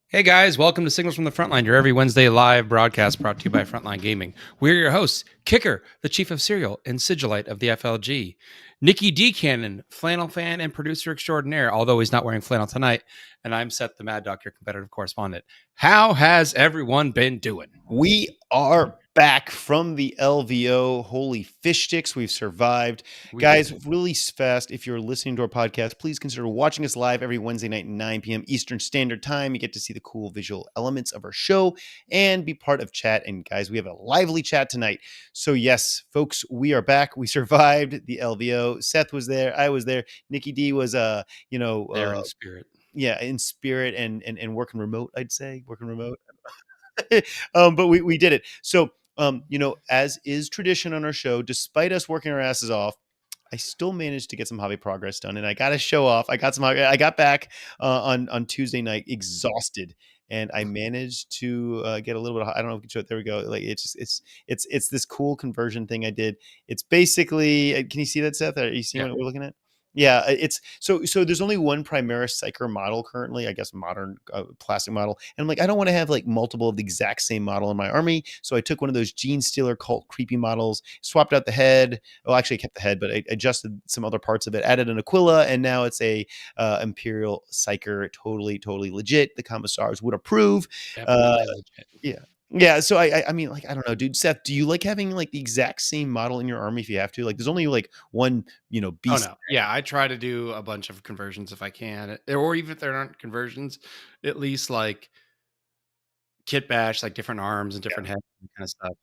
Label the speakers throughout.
Speaker 1: Hey guys, welcome to Signals from the Frontline, your every Wednesday live broadcast brought to you by Frontline Gaming. We're your hosts, Kicker, the Chief of Serial, and Sigilite of the FLG. Nicky Dee, flannel fan and producer extraordinaire, although he's not wearing flannel tonight. And I'm Seth, the Mad Dok, your competitive correspondent. How has everyone been doing?
Speaker 2: We are back from the LVO. Holy fish sticks, we've survived. Guys, really fast, if you're listening to our podcast, please consider watching us live every Wednesday night at 9 p.m. Eastern Standard Time. You get to see the cool visual elements of our show and be part of chat. And guys, we have a lively chat tonight. So yes, folks, we are back. We survived the LVO. Seth was there. I was there. Nicky Dee was, there
Speaker 1: in spirit.
Speaker 2: Yeah, in spirit and working remote, I'd say. Working remote. But we did it. So, as is tradition on our show, despite us working our asses off, I still managed to get some hobby progress done, and I got to show off. I got back on Tuesday night exhausted, and I managed to get a little bit. I don't know if we can show it. There we go. Like it's this cool conversion thing I did. It's basically. Can you see that, Seth? Are you seeing what we're looking at? Yeah, it's so there's only one Primaris Psyker model currently, I guess modern plastic model. And I'm like, I don't want to have like multiple of the exact same model in my army. So I took one of those Gene Stealer cult creepy models, swapped out the head. Well, actually I kept the head, but I adjusted some other parts of it, added an Aquila, and now it's a Imperial Psyker, totally legit. The commissars would approve. Yeah. Yeah, so I mean, like, I don't know, dude. Seth, do you like having like the exact same model in your army if you have to? Like, there's only like one, beast.
Speaker 1: Oh, no. Yeah, I try to do a bunch of conversions if I can, or even if there aren't conversions, at least like kit bash, like different arms and different heads and kind of stuff.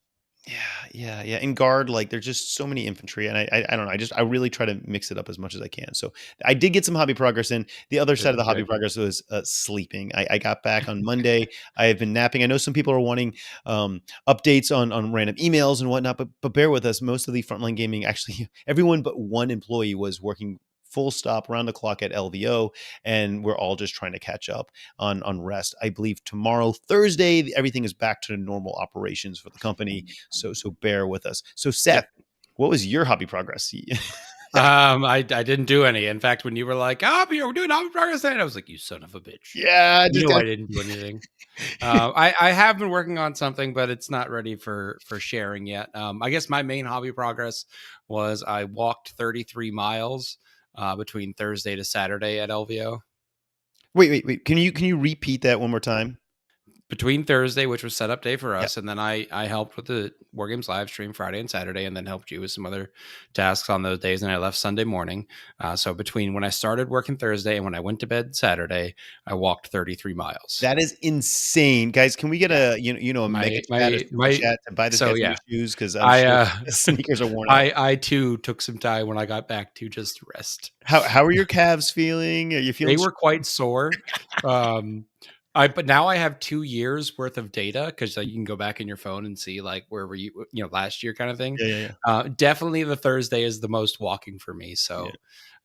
Speaker 2: Yeah. In guard, like there's just so many infantry, and I don't know. I really try to mix it up as much as I can. So I did get some hobby progress in. The other side of the hobby progress was sleeping. I got back on Monday. I have been napping. I know some people are wanting updates on random emails and whatnot, but bear with us. Most of the Frontline Gaming, actually, everyone but one employee was working full stop around the clock at LVO, and we're all just trying to catch up on rest. I believe tomorrow, Thursday, everything is back to normal operations for the company. So bear with us. So Seth, what was your hobby progress?
Speaker 1: I didn't do any. In fact, when you were like, we're doing hobby progress tonight, I was like, you son of a bitch.
Speaker 2: Yeah,
Speaker 1: I didn't do anything. I have been working on something, but it's not ready for sharing yet. I guess my main hobby progress was I walked 33 miles between Thursday to Saturday at LVO.
Speaker 2: Wait. Can you repeat that one more time?
Speaker 1: Between Thursday, which was setup day for us, and then I helped with the War Games live stream Friday and Saturday, and then helped you with some other tasks on those days. And I left Sunday morning. So between when I started working Thursday and when I went to bed Saturday, I walked 33 miles.
Speaker 2: That is insane, guys. Can we get a mega chat to buy this guy some shoes, because I'm sure sneakers are worn out.
Speaker 1: I too took some time when I got back to just rest.
Speaker 2: How are your calves feeling? Are you feeling?
Speaker 1: They were quite sore. But now I have 2 years worth of data, because you can go back in your phone and see like where were you last year kind of thing.
Speaker 2: Yeah.
Speaker 1: Definitely the Thursday is the most walking for me. So,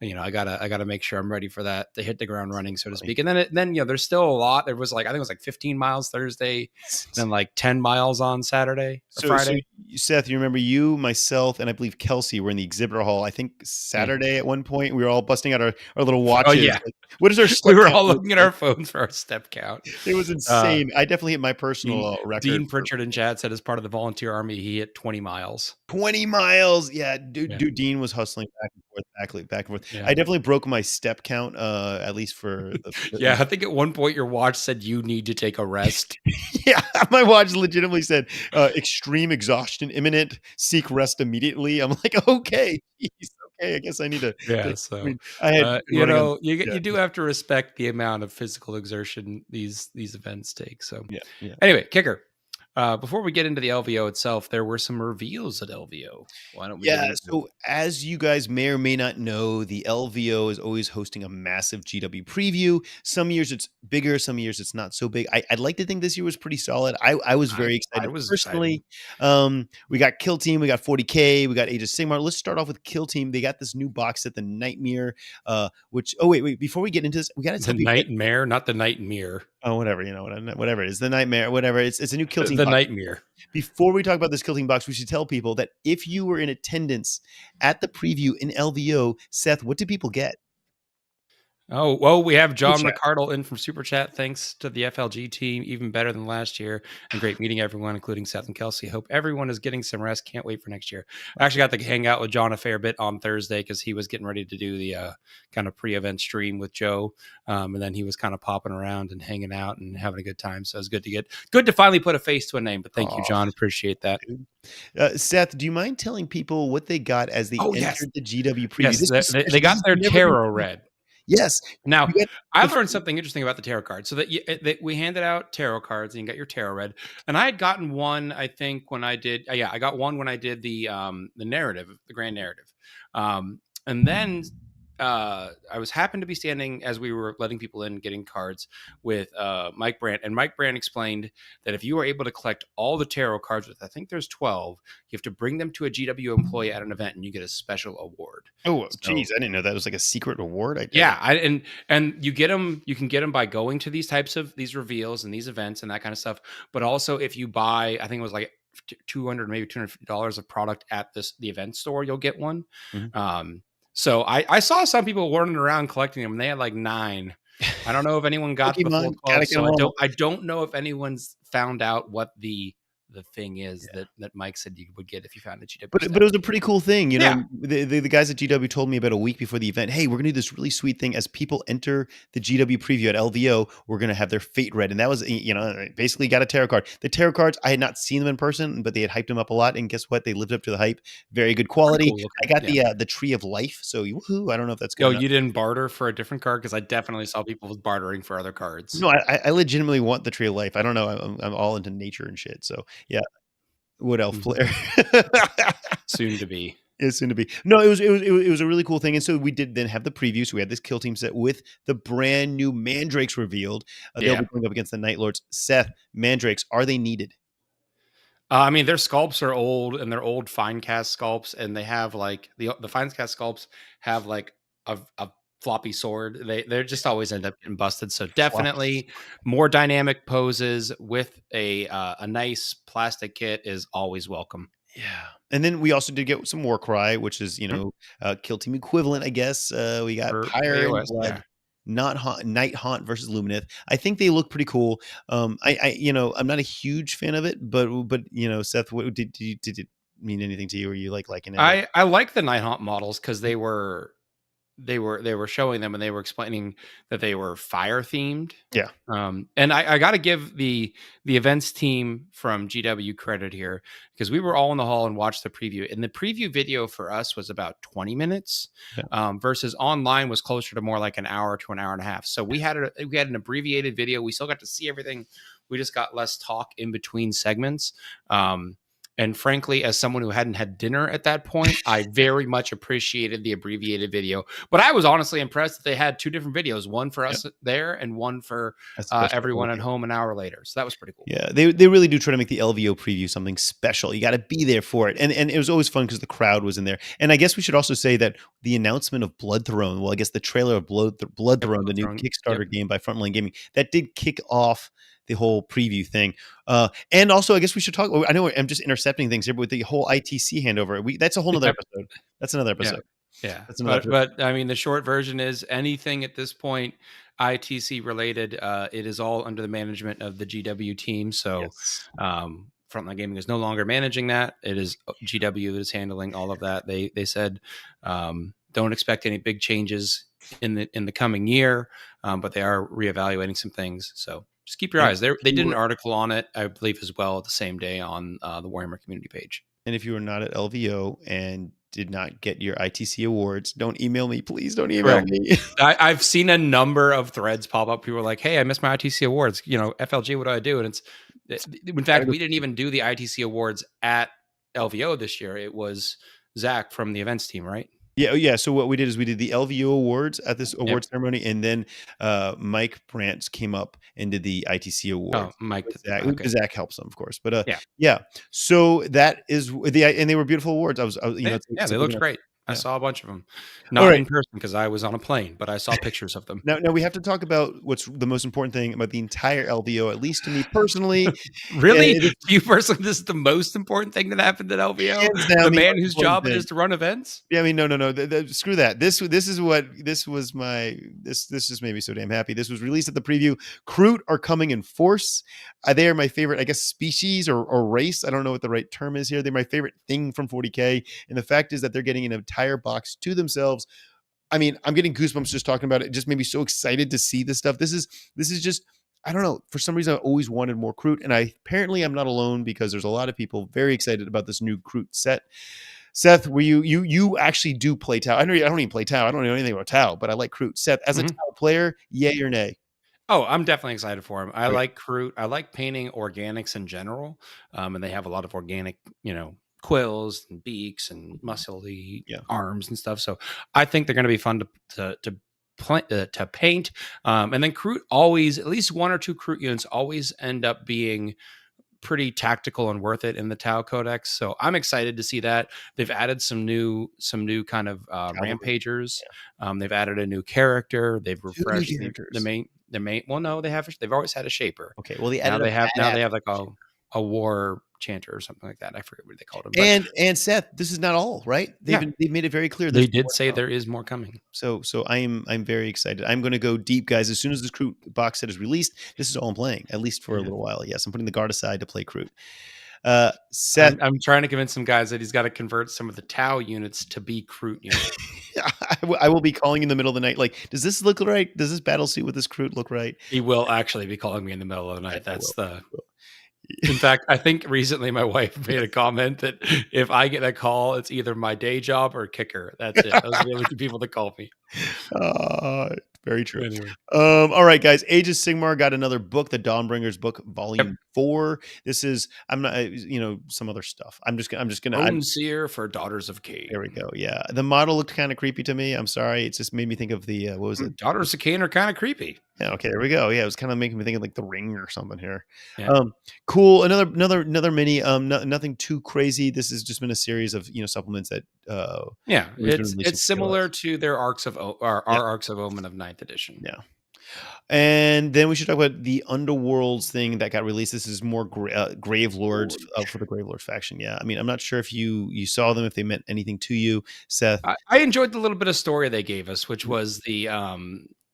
Speaker 1: I gotta make sure I'm ready for that to hit the ground running, so to speak. And then there's still a lot. There was I think it was 15 miles Thursday, then 10 miles on Saturday or Friday.
Speaker 2: So Seth, you remember you, myself, and I believe Kelsey were in the exhibitor hall. I think Saturday at one point. We were all busting out our little watches.
Speaker 1: Oh yeah.
Speaker 2: What is our step
Speaker 1: We were
Speaker 2: count?
Speaker 1: all looking at our phones for our step count.
Speaker 2: It was insane. I definitely hit my personal record.
Speaker 1: Dean Pritchard in chat said as part of the volunteer army, he hit 20 miles.
Speaker 2: 20 miles. Yeah, dude, Dean was hustling back and forth. Yeah. I definitely broke my step count, at least for
Speaker 1: the I think at one point your watch said you need to take a rest.
Speaker 2: Yeah, my watch legitimately said extreme exhaustion imminent, seek rest immediately. I'm like, okay. Okay, I guess I need to.
Speaker 1: Yeah, so
Speaker 2: I had
Speaker 1: you do have to respect the amount of physical exertion these events take. So
Speaker 2: yeah.
Speaker 1: Anyway, Kicker, Before we get into the LVO itself, there were some reveals at LVO. Why don't we get
Speaker 2: Yeah,
Speaker 1: into it?
Speaker 2: so as you guys may or may not know, the LVO is always hosting a massive GW preview. Some years it's bigger, some years it's not so big. I'd like to think this year was pretty solid. I was very
Speaker 1: I
Speaker 2: excited
Speaker 1: was excited.
Speaker 2: personally. We got Kill Team, we got 40K, we got Age of Sigmar. Let's start off with Kill Team. They got this new box set, the Nightmare, which wait, before we get into this, we got to
Speaker 1: The
Speaker 2: tell people that,
Speaker 1: Nightmare, not the Nightmare.
Speaker 2: oh, whatever, whatever it is, the Nightmare, whatever. It's a new Kill Team
Speaker 1: The
Speaker 2: box.
Speaker 1: Nightmare.
Speaker 2: Before we talk about this Kill Team box, we should tell people that if you were in attendance at the preview in LVO, Seth, what did people get?
Speaker 1: Oh, well, we have
Speaker 2: Super
Speaker 1: John
Speaker 2: chat.
Speaker 1: McCardle in from Super Chat. Thanks to the FLG team, even better than last year. And great meeting everyone, including Seth and Kelsey. Hope everyone is getting some rest. Can't wait for next year. I actually got to hang out with John a fair bit on Thursday because he was getting ready to do the kind of pre-event stream with Joe. And then he was kind of popping around and hanging out and having a good time. So it was good to finally put a face to a name. But thank you, John. Appreciate that.
Speaker 2: Seth, do you mind telling people what they got as they entered the GW preview?
Speaker 1: Yes,
Speaker 2: This was
Speaker 1: they
Speaker 2: special.
Speaker 1: got
Speaker 2: This
Speaker 1: their
Speaker 2: has never been
Speaker 1: tarot
Speaker 2: done.
Speaker 1: read.
Speaker 2: Yes.
Speaker 1: Now,
Speaker 2: You get
Speaker 1: I
Speaker 2: the-
Speaker 1: learned something interesting about the tarot cards. So that we handed out tarot cards and you got your tarot read. And I had gotten one, I think, when I did. I got one when I did the narrative, the grand narrative. And then I was happened to be standing as we were letting people in, getting cards with Mike Brandt, and Mike Brandt explained that if you are able to collect all the tarot cards with, I think there's 12, you have to bring them to a GW employee at an event, and you get a special award.
Speaker 2: Oh,
Speaker 1: So-
Speaker 2: geez, I didn't know that was like a secret award.
Speaker 1: And you get them. You can get them by going to these types of these reveals and these events and that kind of stuff. But also, if you buy, I think it was like $200, maybe $250 of product at the event store, you'll get one.
Speaker 2: Mhm.
Speaker 1: So I saw some people running around collecting them, and they had like 9. I don't know if anyone got the full
Speaker 2: Pokemon,
Speaker 1: 12.
Speaker 2: gotta get
Speaker 1: So
Speaker 2: them all.
Speaker 1: I don't know if anyone's found out what the thing is that Mike said you would get if you found the GW.
Speaker 2: But it was a pretty cool thing, you know.
Speaker 1: Yeah.
Speaker 2: The guys at GW told me about a week before the event, hey, we're gonna do this really sweet thing as people enter the GW preview at LVO. We're gonna have their fate read, and that was, you know, basically got a tarot card. The tarot cards, I had not seen them in person, but they had hyped them up a lot, and guess what? They lived up to the hype. Very good quality.
Speaker 1: Cool
Speaker 2: I got the Tree of Life, so woohoo! I don't know if that's good.
Speaker 1: Yo, you didn't barter for a different card? Because I definitely saw people bartering for other cards.
Speaker 2: No, I legitimately want the Tree of Life. I don't know. I'm all into nature and shit. So yeah. Wood elf player.
Speaker 1: Soon to be.
Speaker 2: It's soon to be. No, it was a really cool thing. And so we did then have the preview. So we had this Kill Team set with the brand new Mandrakes revealed. They'll be going up against the Night Lords. Seth, Mandrakes, are they needed?
Speaker 1: I mean, their sculpts are old, and they're old fine cast sculpts, and they have like the fine cast sculpts have like a floppy sword. They're just always end up getting busted. So definitely more dynamic poses with a nice plastic kit is always welcome.
Speaker 2: Yeah. And then we also did get some Warcry, which is, you know, Kill Team equivalent, I guess. We got Pyre and Blood. Night Haunt versus Lumineth. I think they look pretty cool. I you know, I'm not a huge fan of it, but you know, Seth, what did it mean anything to you? Or you liking it?
Speaker 1: I like the Night Haunt models because they were showing them and they were explaining that they were fire themed.
Speaker 2: Yeah.
Speaker 1: And I got to give the events team from GW credit here because we were all in the hall and watched the preview. And the preview video for us was about 20 minutes versus online was closer to more like an hour to an hour and a half. So we had an abbreviated video. We still got to see everything. We just got less talk in between segments. And frankly, as someone who hadn't had dinner at that point, I very much appreciated the abbreviated video. But I was honestly impressed that they had 2 different videos, one for us there and one for everyone at home an hour later. So that was pretty cool.
Speaker 2: Yeah, they really do try to make the LVO preview something special. You got to be there for it. And it was always fun because the crowd was in there. And I guess we should also say that the announcement of Blood Throne, well, I guess the trailer of Blood Throne, the new Kickstarter game by Frontline Gaming, that did kick off the whole preview thing. And also, I guess we should talk. I know I'm just intercepting things here, but with the whole ITC handover, that's a whole other episode. That's another episode.
Speaker 1: Yeah. But I mean, the short version is anything at this point ITC related, it is all under the management of the GW team. So Frontline Gaming is no longer managing that. It is GW that is handling all of that. They said don't expect any big changes in the coming year, but they are reevaluating some things. So just keep your eyes. They did an article on it, I believe, as well the same day on the Warhammer community page.
Speaker 2: And if you were not at LVO and did not get your ITC awards, don't email me. Please don't email
Speaker 1: Correct.
Speaker 2: me.
Speaker 1: I've seen a number of threads pop up. People are like, "Hey, I missed my ITC awards. FLG, what do I do?" And in fact, we didn't even do the ITC awards at LVO this year. It was Zach from the events team, right?
Speaker 2: Yeah. So what we did is we did the LVO awards at this award
Speaker 1: Yep.
Speaker 2: ceremony, and then Mike Brandt came up and did the ITC awards.
Speaker 1: Oh, Mike.
Speaker 2: Zach,
Speaker 1: Okay.
Speaker 2: Zach helps them, of course, but
Speaker 1: Yeah.
Speaker 2: yeah. So that is and they were beautiful awards. I was
Speaker 1: They looked great. I saw a bunch of them,
Speaker 2: All
Speaker 1: not
Speaker 2: right.
Speaker 1: in person because I was on a plane, but I saw pictures of them.
Speaker 2: Now we have to talk about what's the most important thing about the entire LVO, at least to me personally.
Speaker 1: Really?
Speaker 2: It is
Speaker 1: To you personally, this is the most important thing that happened at LVO?
Speaker 2: hands down
Speaker 1: The
Speaker 2: the
Speaker 1: man
Speaker 2: most
Speaker 1: whose
Speaker 2: important
Speaker 1: job it
Speaker 2: thing.
Speaker 1: is to run events?
Speaker 2: Yeah, I mean, no. Screw that. This just made me so damn happy. This was released at the preview. CROUT are coming in force. They are my favorite, I guess, species or race. I don't know what the right term is here. They're my favorite thing from 40K. And the fact is that they're getting an entire box to themselves. I mean, I'm getting goosebumps just talking about it. It just made me so excited to see this stuff. This is just, I don't know. For some reason, I always wanted more CROUT, and apparently I'm not alone because there's a lot of people very excited about this new CROUT set. Seth, were you actually do play Tau? I don't even play Tau. I don't know anything about Tau, but I like CROUT. Seth, as a Tau player, yay or nay?
Speaker 1: Oh, I'm definitely excited for him. I
Speaker 2: Right.
Speaker 1: like CROUT. I like painting organics in general, and they have a lot of organic, quills and beaks and muscly arms and stuff. So I think they're going to be fun to paint. And then CROUT always, at least one or two CROUT units always end up being pretty tactical and worth it in the Tau Codex. So I'm excited to see that. They've added some new kind of rampagers. They've added a new character. They've refreshed the main. Well, no, they've always had a shaper.
Speaker 2: Okay, well they
Speaker 1: Now
Speaker 2: added
Speaker 1: they have like a war chanter or something like that. I forget what they called him. But
Speaker 2: and Seth, this is not all, right? They've made it very clear.
Speaker 1: They did say there is more coming.
Speaker 2: So I'm very excited. I'm going to go deep, guys. As soon as this CROUT box set is released, this is all I'm playing, at least for a little while. Yes, I'm putting the guard aside to play CROUT. Seth,
Speaker 1: I'm trying to convince some guys that he's got to convert some of the Tau units to be CROUT units.
Speaker 2: I will be calling in the middle of the night. Like, does this look right? Does this battle suit with this CROUT look right?
Speaker 1: He will actually be calling me in the middle of the night. In fact, I think recently my wife made a comment that if I get a call, it's either my day job or kicker. That's it. Those are the only two people that call me.
Speaker 2: Very true.
Speaker 1: Anyway.
Speaker 2: All right, guys. Age of Sigmar got another book, the Dawnbringers book, volume 4. This is some other stuff. I'm just gonna
Speaker 1: Seer for Daughters of Cain.
Speaker 2: There we go. Yeah, the model looked kind of creepy to me. I'm sorry. It just made me think of the what was it?
Speaker 1: Daughters of Cain are kind of creepy.
Speaker 2: Yeah. Okay. There we go. Yeah, it was kind of making me think of like the Ring or something here.
Speaker 1: Yeah.
Speaker 2: Cool. Another mini. Nothing too crazy. This has just been a series of supplements that.
Speaker 1: It's similar to their arcs of our arcs of Omen of 9th edition.
Speaker 2: Yeah. And then we should talk about the Underworlds thing that got released. This is more Grave Lords for the Grave Lords faction. Yeah, I mean, I'm not sure if you saw them, if they meant anything to you, Seth.
Speaker 1: I enjoyed the little bit of story they gave us, which was the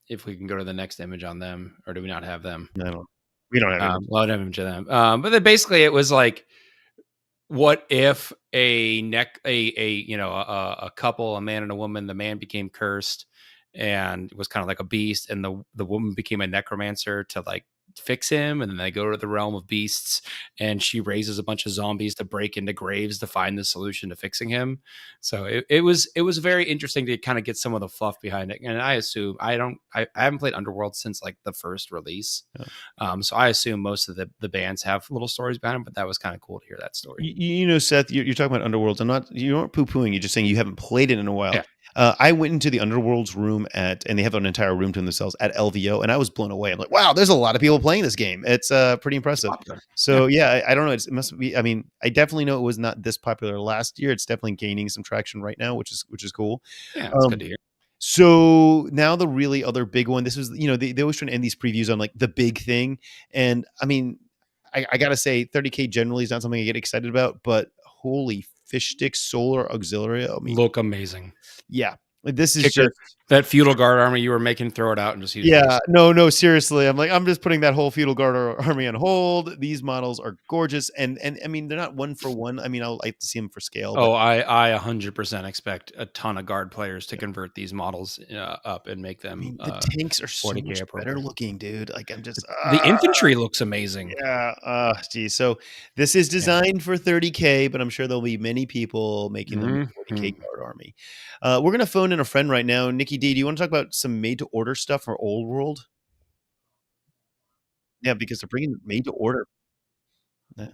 Speaker 1: if we can go to the next image on them, or do we not have them?
Speaker 2: No, we don't have them.
Speaker 1: Well, I don't have them to them. But then basically it was like, what if a couple, a man and a woman, the man became cursed and was kind of like a beast, and the woman became a necromancer to like fix him, and then they go to the realm of beasts, and she raises a bunch of zombies to break into graves to find the solution to fixing him. So it was very interesting to kind of get some of the fluff behind it. And I assume I haven't played Underworld since like the first release. So I assume most of the bands have little stories behind them, but that was kind of cool to hear that story.
Speaker 2: Seth, you're talking about Underworlds. You aren't poo-pooing. You're just saying you haven't played it in a while.
Speaker 1: Yeah.
Speaker 2: I went into the Underworlds room and they have an entire room to themselves at LVO, and I was blown away. I'm like, wow, there's a lot of people playing this game. It's pretty impressive. So I don't know. It must be. I mean, I definitely know it was not this popular last year. It's definitely gaining some traction right now, which is cool.
Speaker 1: Yeah, it's good to hear.
Speaker 2: So now the really other big one. This was, they always try to end these previews on like the big thing, and I mean, I gotta say, 30K generally is not something I get excited about, but holy fish stick solar auxiliary. I mean,
Speaker 1: look amazing.
Speaker 2: Yeah. This is
Speaker 1: Kicker,
Speaker 2: just
Speaker 1: that feudal guard army you were making, throw it out and just use
Speaker 2: yeah,
Speaker 1: this.
Speaker 2: no, seriously. I'm just putting that whole feudal guard army on hold. These models are gorgeous, and I mean they're not one for one. I mean, I'll like to see them for scale. But
Speaker 1: Oh, I 100% expect a ton of guard players to convert these models up and make
Speaker 2: I
Speaker 1: them
Speaker 2: mean, the tanks are so
Speaker 1: 40k
Speaker 2: much better
Speaker 1: appropriate.
Speaker 2: looking, dude. Like I'm just
Speaker 1: The infantry looks amazing.
Speaker 2: yeah, geez. So this is designed for 30K, but I'm sure there'll be many people making them 40K
Speaker 1: Mhm.
Speaker 2: guard army. We're gonna phone in a friend right now, Nicky Dee. Do you want to talk about some made to order stuff for Old World? Yeah, because they're bringing made to order. Yeah.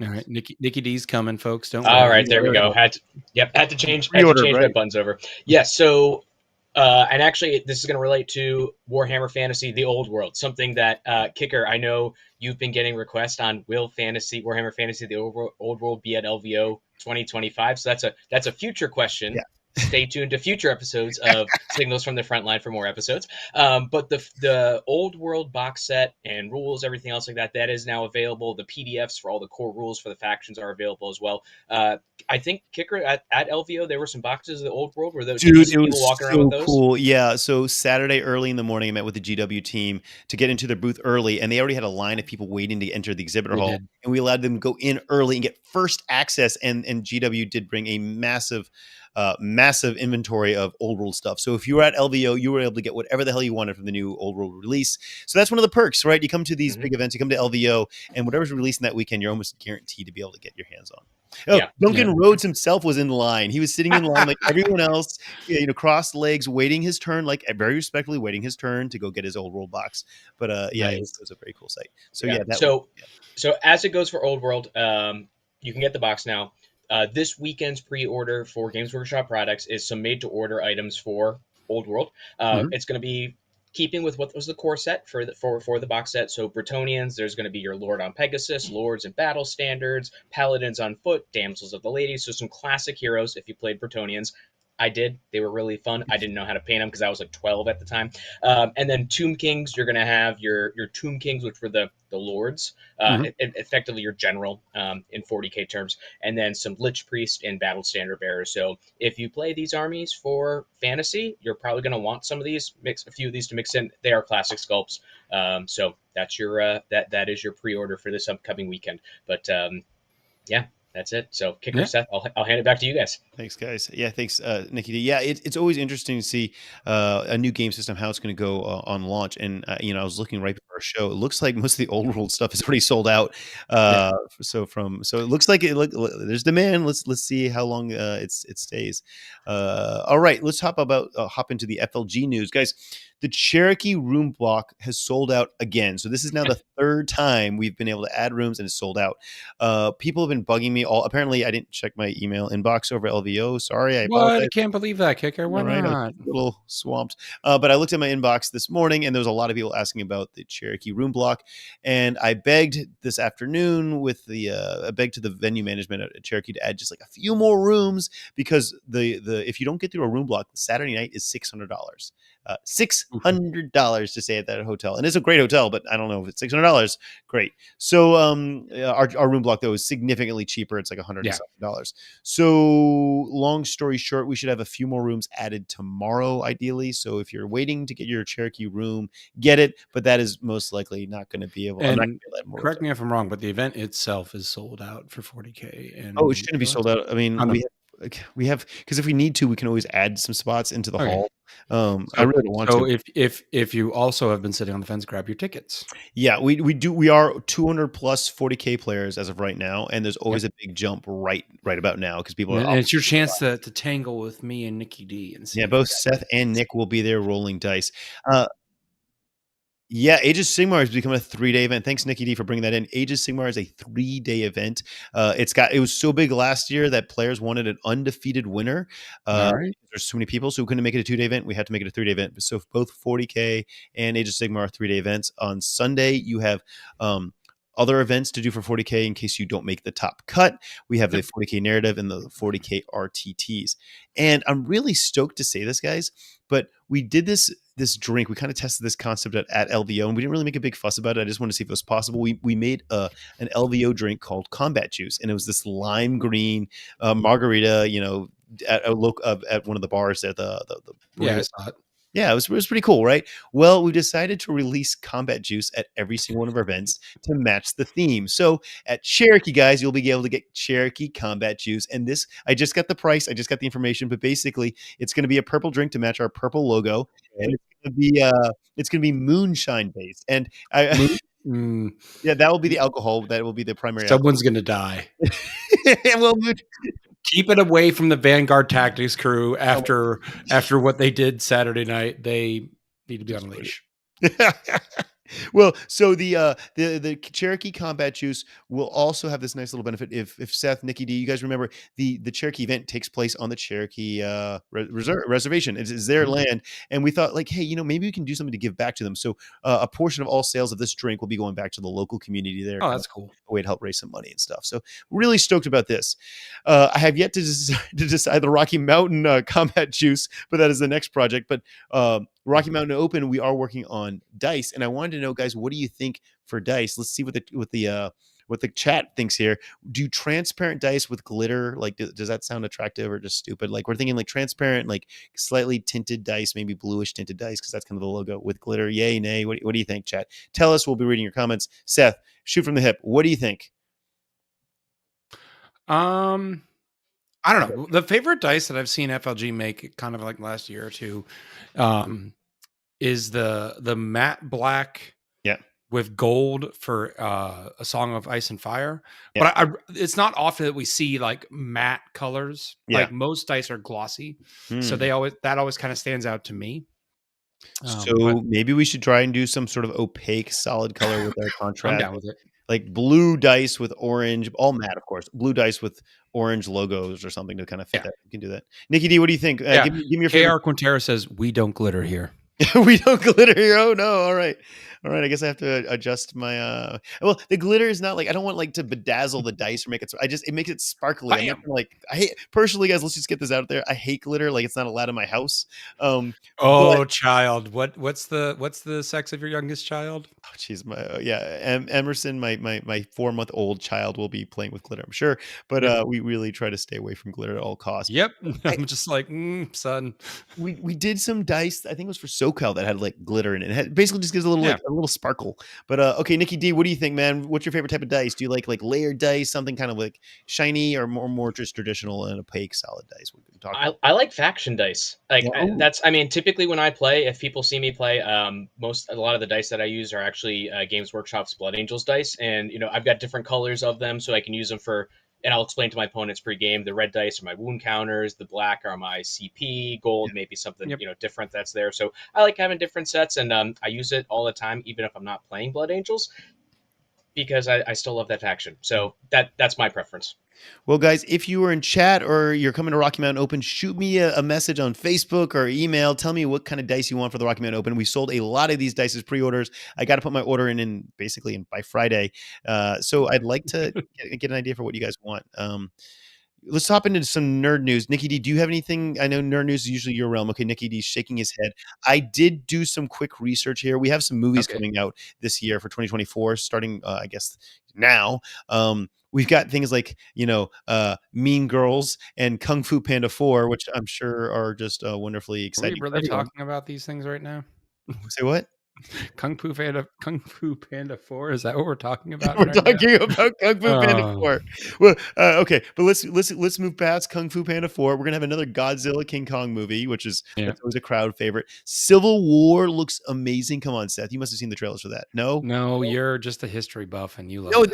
Speaker 1: All right, Nicky D's coming, folks. Don't
Speaker 3: All
Speaker 1: worry.
Speaker 3: right, there we go.
Speaker 2: Pre-ordered,
Speaker 3: Had to change my
Speaker 2: right?
Speaker 3: buttons over. Yes, so and actually this is going to relate to Warhammer Fantasy: The Old World, something that Kicker, I know you've been getting requests on. Will Warhammer Fantasy: The Old World be at LVO 2025? So that's a future question.
Speaker 2: Yeah.
Speaker 3: Stay tuned to future episodes of Signals from the Frontline for more episodes. But the Old World box set and rules, everything else like that, that is now available. The PDFs for all the core rules for the factions are available as well. I think Kicker at LVO, there were some boxes of the Old World. Did you
Speaker 2: Dude,
Speaker 3: see
Speaker 2: it
Speaker 3: people
Speaker 2: was
Speaker 3: walking around with
Speaker 2: so
Speaker 3: those?
Speaker 2: cool. Yeah. So Saturday early in the morning, I met with the GW team to get into their booth early, and they already had a line of people waiting to enter the exhibitor
Speaker 1: They
Speaker 2: hall.
Speaker 1: did.
Speaker 2: And we allowed them to go in early and get first access. And GW did bring a massive inventory of Old World stuff. So if you were at LVO, you were able to get whatever the hell you wanted from the new Old World release. So that's one of the perks, right? You come to these big events, you come to LVO, and whatever's releasing that weekend, you're almost guaranteed to be able to get your hands on. Oh,
Speaker 3: Yeah.
Speaker 2: Duncan Rhodes himself was in line. He was sitting in line like everyone else, crossed legs, waiting his turn, like very respectfully waiting his turn to go get his Old World box. But yeah,
Speaker 1: Nice.
Speaker 2: it was a very cool sight. So
Speaker 3: Yeah.
Speaker 2: yeah,
Speaker 3: So as it goes for Old World, you can get the box now. This weekend's pre-order for Games Workshop products is some made-to-order items for Old World. It's going to be keeping with what was the core set for the box set. So Bretonnians, there's going to be your Lord on Pegasus, Lords and Battle Standards, Paladins on foot, Damsels of the Ladies. So some classic heroes if you played Bretonnians. I did. They were really fun. I didn't know how to paint them because I was like 12 at the time. And then Tomb Kings, you're going to have your Tomb Kings, which were the lords, effectively your general in 40K terms, and then some Lich Priest and Battle Standard Bearers. So if you play these armies for fantasy, you're probably going to want some of these, mix a few of these to mix in. They are classic sculpts. So that's your that is your pre-order for this upcoming weekend. But yeah, that's it. So Kicker, Seth, I'll hand it back to you guys.
Speaker 2: Thanks, guys. Yeah, thanks, Nicky D. Yeah, it's always interesting to see a new game system, how it's going to go on launch. And I was looking right before our show. It looks like most of the Old World stuff is already sold out. So it looks like there's demand. Let's see how long it stays. All right, let's hop into the FLG news, guys. The Cherokee room block has sold out again. So this is now the third time we've been able to add rooms and it's sold out. People have been bugging me apparently I didn't check my email inbox over LVO. Sorry, I apologize.
Speaker 1: I can't believe that, Kicker. Why not?
Speaker 2: I was a little swamped. But I looked at my inbox this morning and there was a lot of people asking about the Cherokee room block. And I begged this afternoon with I begged to the venue management at Cherokee to add just like a few more rooms because the if you don't get through a room block, Saturday night is $600. $600 to stay at that hotel, and it's a great hotel, but I don't know if it's $600. Great. So our room block though is significantly cheaper. It's like $100. So long story short, we should have a few more rooms added tomorrow, ideally. So if you're waiting to get your Cherokee room, get it. But that is most likely not going to be able.
Speaker 1: And correct me if I'm wrong, but the event itself is sold out for 40K. And
Speaker 2: it shouldn't be sold out. I mean, we have because if we need to, we can always add some spots into the hall. I really don't want to.
Speaker 1: If you also have been sitting on the fence, grab your tickets.
Speaker 2: Yeah, we do. We are 200 plus 40K players as of right now, and there's always a big jump right about now because people.
Speaker 1: And it's your chance to tangle with me and Nicky Dee and see.
Speaker 2: Yeah, both Seth and Nick will be there rolling dice. Yeah, Age of Sigmar has become a 3-day event. Thanks, Nicky D, for bringing that in. Age of Sigmar is a 3-day event. It was so big last year that players wanted an undefeated winner. There's so many people, so we couldn't make it a 2-day event. We had to make it a 3-day event. So both 40K and Age of Sigmar are 3-day events. On Sunday, you have other events to do for 40K in case you don't make the top cut. We have the 40K narrative and the 40K RTTs. And I'm really stoked to say this, guys, but we did this drink. We kind of tested this concept at LVO, and we didn't really make a big fuss about it. I just wanted to see if it was possible. We made an LVO drink called Combat Juice, and it was this lime green margarita, at at one of the bars at the
Speaker 1: Yeah, I saw it.
Speaker 2: Yeah, it was pretty cool, right? Well, we decided to release combat juice at every single one of our events to match the theme. So at Cherokee, guys, you'll be able to get Cherokee combat juice. And this, I just got the price, I just got the information, but basically, it's going to be a purple drink to match our purple logo, and it's going to be moonshine based. And yeah, that will be the alcohol. That will be the primary.
Speaker 1: Someone's going to die.
Speaker 2: Well,
Speaker 1: keep it away from the Vanguard Tactics crew after what they did Saturday night. They need to be on a leash.
Speaker 2: Well, so the Cherokee combat juice will also have this nice little benefit. If Seth, Nicky Dee, you guys remember the Cherokee event takes place on the Cherokee reservation. It's their land, and we thought like, hey, maybe we can do something to give back to them. So a portion of all sales of this drink will be going back to the local community there.
Speaker 1: Oh, that's cool.
Speaker 2: A way to help raise some money and stuff. So really stoked about this. I have yet to decide the Rocky Mountain combat juice, but that is the next project. But Rocky Mountain Open, we are working on dice, and I wanted to know, guys, what do you think for dice? Let's see what the chat thinks here. Do transparent dice with glitter, like, does that sound attractive or just stupid? Like, we're thinking like transparent, like slightly tinted dice, maybe bluish tinted dice, because that's kind of the logo with glitter. Yay, nay? What do you think, chat? Tell us. We'll be reading your comments. Seth, shoot from the hip. What do you think?
Speaker 1: I don't know. The favorite dice that I've seen FLG make kind of like last year or two is the matte black with gold for A Song of Ice and Fire.
Speaker 2: Yeah.
Speaker 1: But it's not often that we see like matte colors.
Speaker 2: Yeah.
Speaker 1: Like most dice are glossy. So that always kind of stands out to me.
Speaker 2: So maybe we should try and do some sort of opaque solid color with our contrast.
Speaker 1: I'm down with it.
Speaker 2: Like blue dice with orange, all matte, of course. Blue dice with orange logos or something to kind of fit that. You can do that. Nicky Dee, what do you think? Give me your favorite.
Speaker 1: KR Quintero says, we don't glitter here.
Speaker 2: We don't glitter here. Oh, no. All right. I guess I have to adjust my. Well, the glitter is not like, I don't want like to bedazzle the dice or make it. It makes it sparkly. I hate, personally, guys, let's just get this out there. I hate glitter. Like, it's not allowed in my house.
Speaker 1: Child. What's the sex of your youngest child?
Speaker 2: Oh, geez, Emerson, my 4-month-old child will be playing with glitter, I'm sure. But we really try to stay away from glitter at all costs.
Speaker 1: Yep. I'm just like, son.
Speaker 2: We did some dice. I think it was for SoCal that had like glitter in it. It basically just gives a little sparkle. But okay, Nicky Dee, what do you think, man? What's your favorite type of dice? Do you like layered dice, something kind of like shiny, or more just traditional and opaque solid dice?
Speaker 3: I like faction dice. Typically when I play, if people see me play, a lot of the dice that I use are actually Games Workshop's Blood Angels dice, and I've got different colors of them, so I can use them for. And I'll explain to my opponents pre-game. The red dice are my wound counters. The black are my CP. Gold, maybe something different that's there. So I like having different sets, and I use it all the time, even if I'm not playing Blood Angels, because I still love that faction. So that's my preference.
Speaker 2: Well, guys, if you were in chat or you're coming to Rocky Mountain Open, shoot me a message on Facebook or email. Tell me what kind of dice you want for the Rocky Mountain Open. We sold a lot of these dice as pre-orders. I got to put my order in by Friday. So I'd like to get an idea for what you guys want. Let's hop into some nerd news. Nicky Dee, do you have anything? I know nerd news is usually your realm. Okay, Nicky Dee's shaking his head. I did do some quick research here. We have some movies coming out this year for 2024, starting, I guess, now. We've got things like, Mean Girls and Kung Fu Panda 4, which I'm sure are just wonderfully exciting.
Speaker 1: Are we really talking about these things right now?
Speaker 2: Say what?
Speaker 1: Kung Fu Panda 4. Is that what we're talking about?
Speaker 2: We're talking about Kung Fu Panda 4. Well, okay, but let's move past Kung Fu Panda 4. We're gonna have another Godzilla King Kong movie, which is always a crowd favorite. Civil War looks amazing. Come on, Seth, you must have seen the trailers for that. No,
Speaker 1: you're just a history buff, and you love.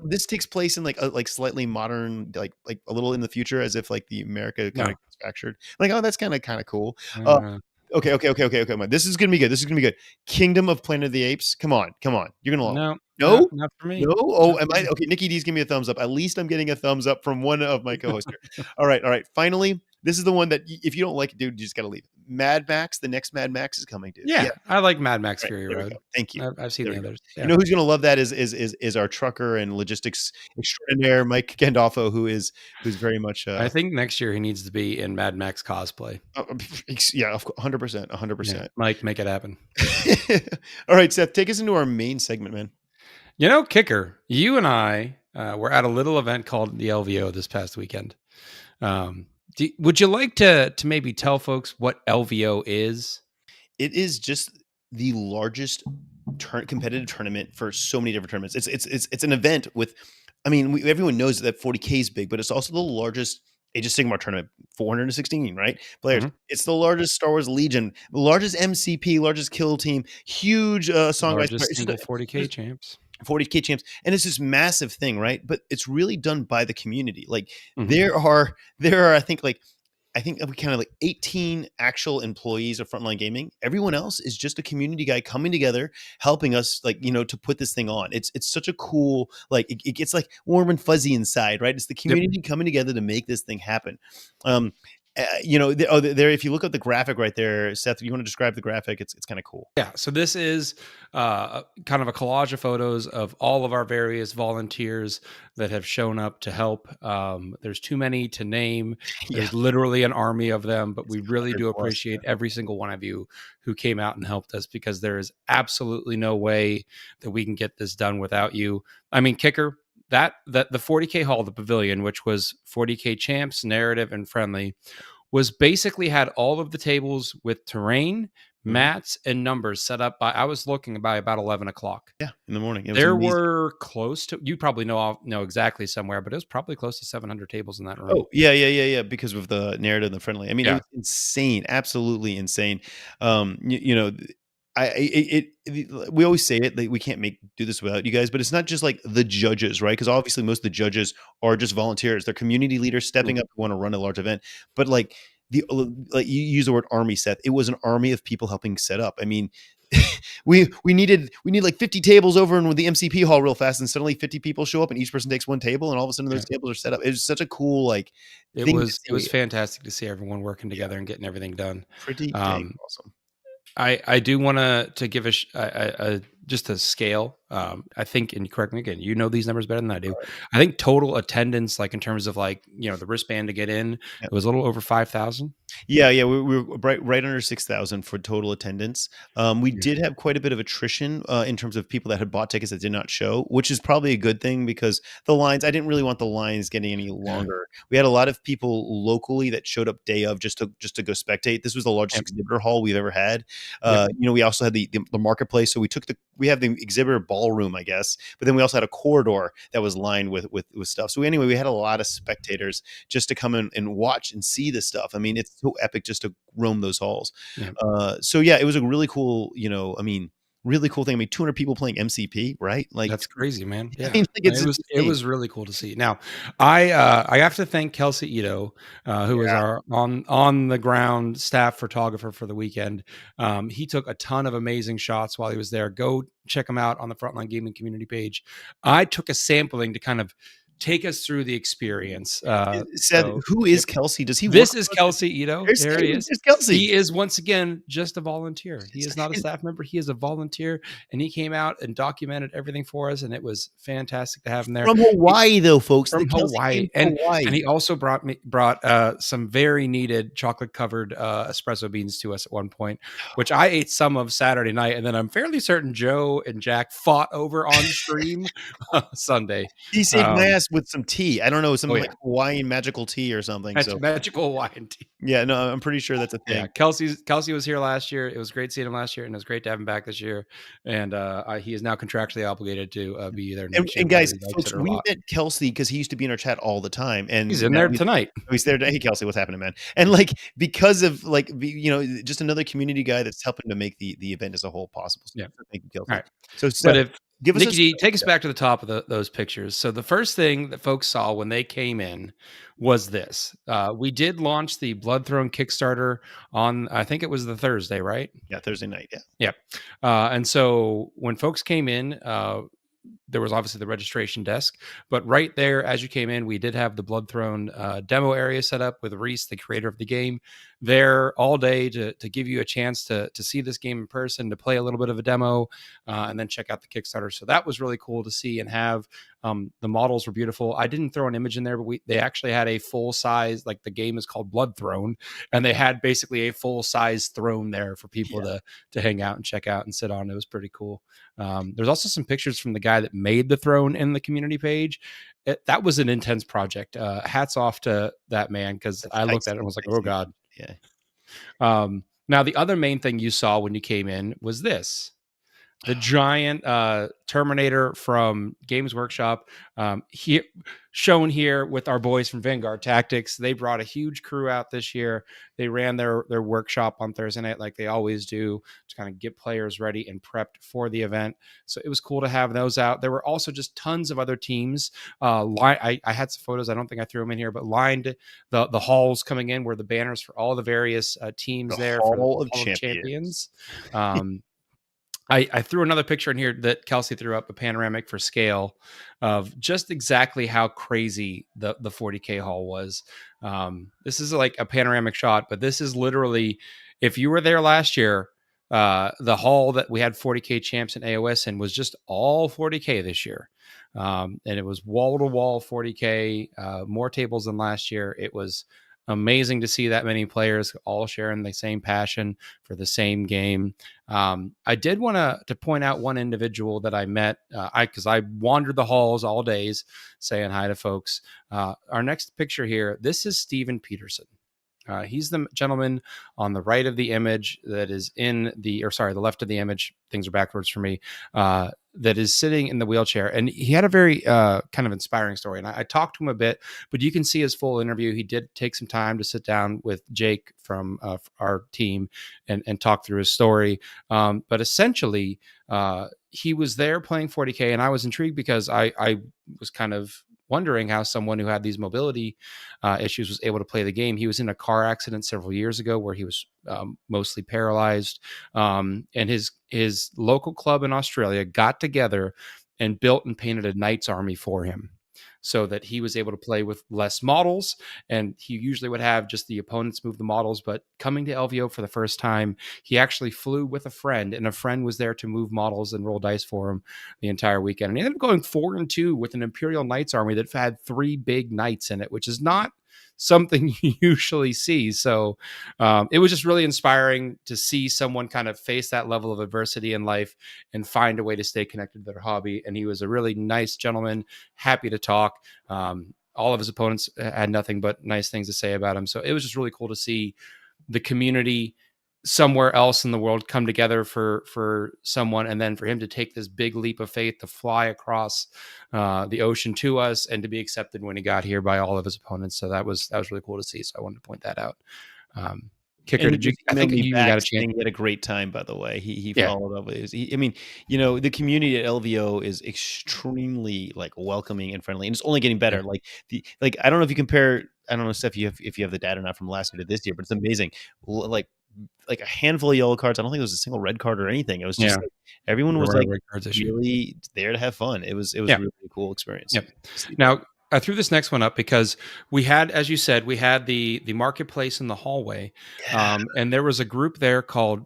Speaker 2: This takes place in like slightly modern, like a little in the future, as if like the America kind of manufactured. Like, oh, that's kind of cool. Okay. This is gonna be good. Kingdom of Planet of the Apes. Come on. You're gonna love. No,
Speaker 1: not for me.
Speaker 2: No. Oh, am I okay? Nicky Dee's give me a thumbs up. At least I'm getting a thumbs up from one of my co-hosts here. All right. Finally, this is the one that if you don't like it, dude, you just gotta leave. Mad Max. The next Mad Max is coming, dude.
Speaker 1: Yeah. I like Mad Max Fury Road.
Speaker 2: Thank you.
Speaker 1: I've seen the others.
Speaker 2: Yeah. You know who's gonna love that is our trucker and logistics extraordinaire, Mike Gandolfo, who's very much.
Speaker 1: I think next year he needs to be in Mad Max cosplay.
Speaker 2: Yeah, 100%.
Speaker 1: Mike, make it happen.
Speaker 2: All right, Seth, take us into our main segment, man.
Speaker 1: Kicker, you and I were at a little event called the LVO this past weekend. Would you like to maybe tell folks what LVO is?
Speaker 2: It is just the largest competitive tournament for so many different tournaments. It's an event with, I mean, everyone knows that 40K is big, but it's also the largest Age of Sigmar tournament, 416, right? Players.
Speaker 1: Mhm.
Speaker 2: It's the largest Star Wars Legion, the largest MCP, largest kill team, huge song guys.
Speaker 1: Largest single 40K champs.
Speaker 2: 40K champs, and it's this massive thing, right? But it's really done by the community. Like
Speaker 1: Mhm.
Speaker 2: there are I think we counted like 18 actual employees of Frontline Gaming. Everyone else is just a community guy coming together, helping us, like, you know, to put this thing on. It's such a cool, like, it gets like warm and fuzzy inside, right? It's the community coming together to make this thing happen. You know, there. If you look at the graphic right there, Seth, you want to describe the graphic? It's kind of cool.
Speaker 1: Yeah. So this is kind of a collage of photos of all of our various volunteers that have shown up to help. There's too many to name.
Speaker 2: Yeah,
Speaker 1: There's literally an army of them, but we really
Speaker 2: 100
Speaker 1: do
Speaker 2: plus,
Speaker 1: appreciate every single one of you who came out and helped us, because there is absolutely no way that we can get this done without you. I mean, Kicker, that the 40K hall, the pavilion, which was 40K champs, narrative, and friendly, was basically had all of the tables with terrain, mats, and numbers set up by, I was looking, by about 11 o'clock.
Speaker 2: Yeah, in the morning. It was
Speaker 1: There
Speaker 2: amazing.
Speaker 1: were close to, you probably know exactly somewhere, but it was probably close to 700 tables in that room.
Speaker 2: Oh, yeah. Because of the narrative and the friendly. I mean, it
Speaker 1: Yeah.
Speaker 2: was insane, absolutely insane. You know, we always say it, like, we can't do this without you guys, but it's not just like the judges, right? Because obviously most of the judges are just volunteers. They're community leaders stepping up who want to run a large event. But like like you use the word army, Seth. It was an army of people helping set up. I mean, we need like 50 tables over in the MCP hall real fast, and suddenly 50 people show up and each person takes one table, and all of a sudden those tables are set up. It was such a cool, like,
Speaker 1: It
Speaker 2: thing
Speaker 1: was
Speaker 2: to see.
Speaker 1: fantastic to see everyone working together and getting everything done.
Speaker 2: Pretty dang awesome.
Speaker 1: I do want to give just a scale. I think, and correct me again, you know these numbers better than I do.
Speaker 2: Right.
Speaker 1: I think total attendance, like in terms of, like, you know, the wristband to get in,
Speaker 2: Yep.
Speaker 1: it was a little over 5,000.
Speaker 2: Yeah, we were right under 6,000 for total attendance. We did have quite a bit of attrition in terms of people that had bought tickets that did not show, which is probably a good thing, because the lines, I didn't really want the lines getting any longer. We had a lot of people locally that showed up day of just to go spectate. This was the largest exhibitor hall we've ever had. You know, we also had the marketplace, so we have the exhibitor ballroom, I guess, but then we also had a corridor that was lined with stuff. So anyway, we had a lot of spectators just to come in and watch and see this stuff. I mean, it's so epic just to roam those halls. So yeah, it was a really cool, you know, I mean, really cool thing. I mean, 200 people playing MCP, right? Like,
Speaker 1: that's crazy, man. Yeah,
Speaker 2: I mean, like,
Speaker 1: it was really cool to see. Now, I have to thank Kelsey Ito, who was our on the ground staff photographer for the weekend. He took a ton of amazing shots while he was there. Go check him out on the Frontline Gaming community page. I took a sampling to kind of take us through the experience.
Speaker 2: Seth, who is Kelsey? Does he?
Speaker 1: This is Kelsey Ito. There he is.
Speaker 2: There's Kelsey.
Speaker 1: He is, once again, just a volunteer. He is not a staff member. He is a volunteer, and he came out and documented everything for us, and it was fantastic to have him there.
Speaker 2: From Hawaii, though, folks.
Speaker 1: From Hawaii. And he also brought some very needed chocolate covered espresso beans to us at one point, which I ate some of Saturday night, and then I'm fairly certain Joe and Jack fought over on stream Sunday.
Speaker 2: He saved my ass with some tea. I don't know, some like Hawaiian magical tea or something.
Speaker 1: Magical Hawaiian tea.
Speaker 2: Yeah, no, I'm pretty sure that's a thing.
Speaker 1: Yeah, Kelsey was here last year. It was great seeing him last year, and it was great to have him back this year. And he is now contractually obligated to be there next year.
Speaker 2: And guys, folks, we met Kelsey because he used to be in our chat all the time, and
Speaker 1: he's in there tonight.
Speaker 2: He's there. Hey, Kelsey, what's happening, man? And like, because of, like, you know, just another community guy that's helping to make the event as a whole possible. So thank you, Kelsey.
Speaker 1: All right.
Speaker 2: So,
Speaker 1: but if
Speaker 2: give us
Speaker 1: Nicky Dee, take us back to the top of those pictures. So the first thing that folks saw when they came in was this. We did launch the Bloodthrone Kickstarter on, I think it was the Thursday, right?
Speaker 2: Yeah, Thursday night.
Speaker 1: Yeah. And so when folks came in, there was obviously the registration desk, but right there as you came in, we did have the Bloodthrone demo area set up with Reese, the creator of the game. there all day to give you a chance to see this game in person, to play a little bit of a demo, and then check out the Kickstarter. So that was really cool to see and have. The models were beautiful. I didn't throw an image in there, but they actually had a full size, like the game is called Blood Throne, and they had basically a full size throne there for people to hang out and check out and sit on. It was pretty cool. There's also some pictures from the guy that made the throne in the community page. That was an intense project. Hats off to that man, because I looked at it and was like, oh God.
Speaker 2: Yeah.
Speaker 1: Now, the other main thing you saw when you came in was this. The giant Terminator from Games Workshop, here shown here with our boys from Vanguard Tactics. They brought a huge crew out this year. They ran their workshop on Thursday night like they always do, to kind of get players ready and prepped for the event. So it was cool to have those out. There were also just tons of other teams. I had some photos. I don't think I threw them in here, but lined the halls coming in were the banners for all the various teams there for the Hall of Champions. I threw another picture in here that Kelsey threw up, a panoramic for scale of just exactly how crazy the 40K hall was. This is like a panoramic shot, but this is literally, if you were there last year, the hall that we had 40K champs and AOS in was just all 40K this year. And it was wall to wall 40K, more tables than last year. It was amazing to see that many players all sharing the same passion for the same game. I did want to point out one individual that I met, because I wandered the halls all days saying hi to folks. Our next picture here, this is Steven Peterson. He's the gentleman on the right of the image that is the left of the image. Things are backwards for me. That is sitting in the wheelchair. And he had a very kind of inspiring story. And I talked to him a bit, but you can see his full interview. He did take some time to sit down with Jake from our team and talk through his story. But essentially, he was there playing 40K. And I was intrigued because I was kind of wondering how someone who had these mobility issues was able to play the game. He was in a car accident several years ago where he was mostly paralyzed. And his local club in Australia got together and built and painted a knight's army for him, so that he was able to play with less models. And he usually would have just the opponents move the models, but coming to LVO for the first time, he actually flew with a friend, and a friend was there to move models and roll dice for him the entire weekend. And he ended up going 4-2 with an Imperial Knights army that had 3 big knights in it, which is not something you usually see. So it was just really inspiring to see someone kind of face that level of adversity in life and find a way to stay connected to their hobby. And he was a really nice gentleman, happy to talk. All of his opponents had nothing but nice things to say about him. So it was just really cool to see the community somewhere else in the world come together for someone, and then for him to take this big leap of faith to fly across the ocean to us and to be accepted when he got here by all of his opponents. So that was really cool to see. So I wanted to point that out. Kicker, did you? I think you got a chance.
Speaker 2: He had a great time, by the way. He followed up with. I mean, the community at LVO is extremely like welcoming and friendly, and it's only getting better.
Speaker 1: Yeah.
Speaker 2: Like I don't know if you compare. I don't know, Seth, if you have the data or not from last year to this year, but it's amazing. Like a handful of yellow cards. I don't think there was a single red card or anything. It was just like, everyone was like really there to have fun. It was really a cool experience.
Speaker 1: Yep. Now, I threw this next one up because we had, as you said, we had the marketplace in the hallway, and there was a group there called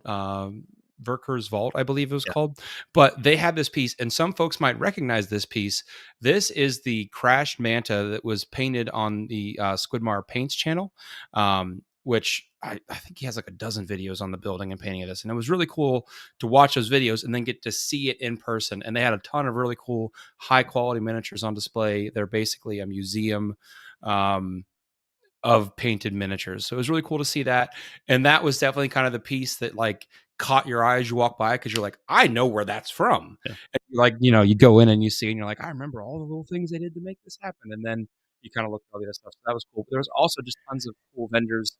Speaker 1: Verker's Vault, I believe it was called. But they had this piece, and some folks might recognize this piece. This is the crashed manta that was painted on the Squidmar Paints channel, which I think he has like a dozen videos on the building and painting of this. And it was really cool to watch those videos and then get to see it in person. And they had a ton of really cool, high quality miniatures on display. They're basically a museum of painted miniatures. So it was really cool to see that. And that was definitely kind of the piece that like caught your eye as you walk by, because you're like, I know where that's from. Yeah. And like, you go in and you see, and you're like, I remember all the little things they did to make this happen. And then you kind of look at all the other stuff. So that was cool. But there was also just tons of cool vendors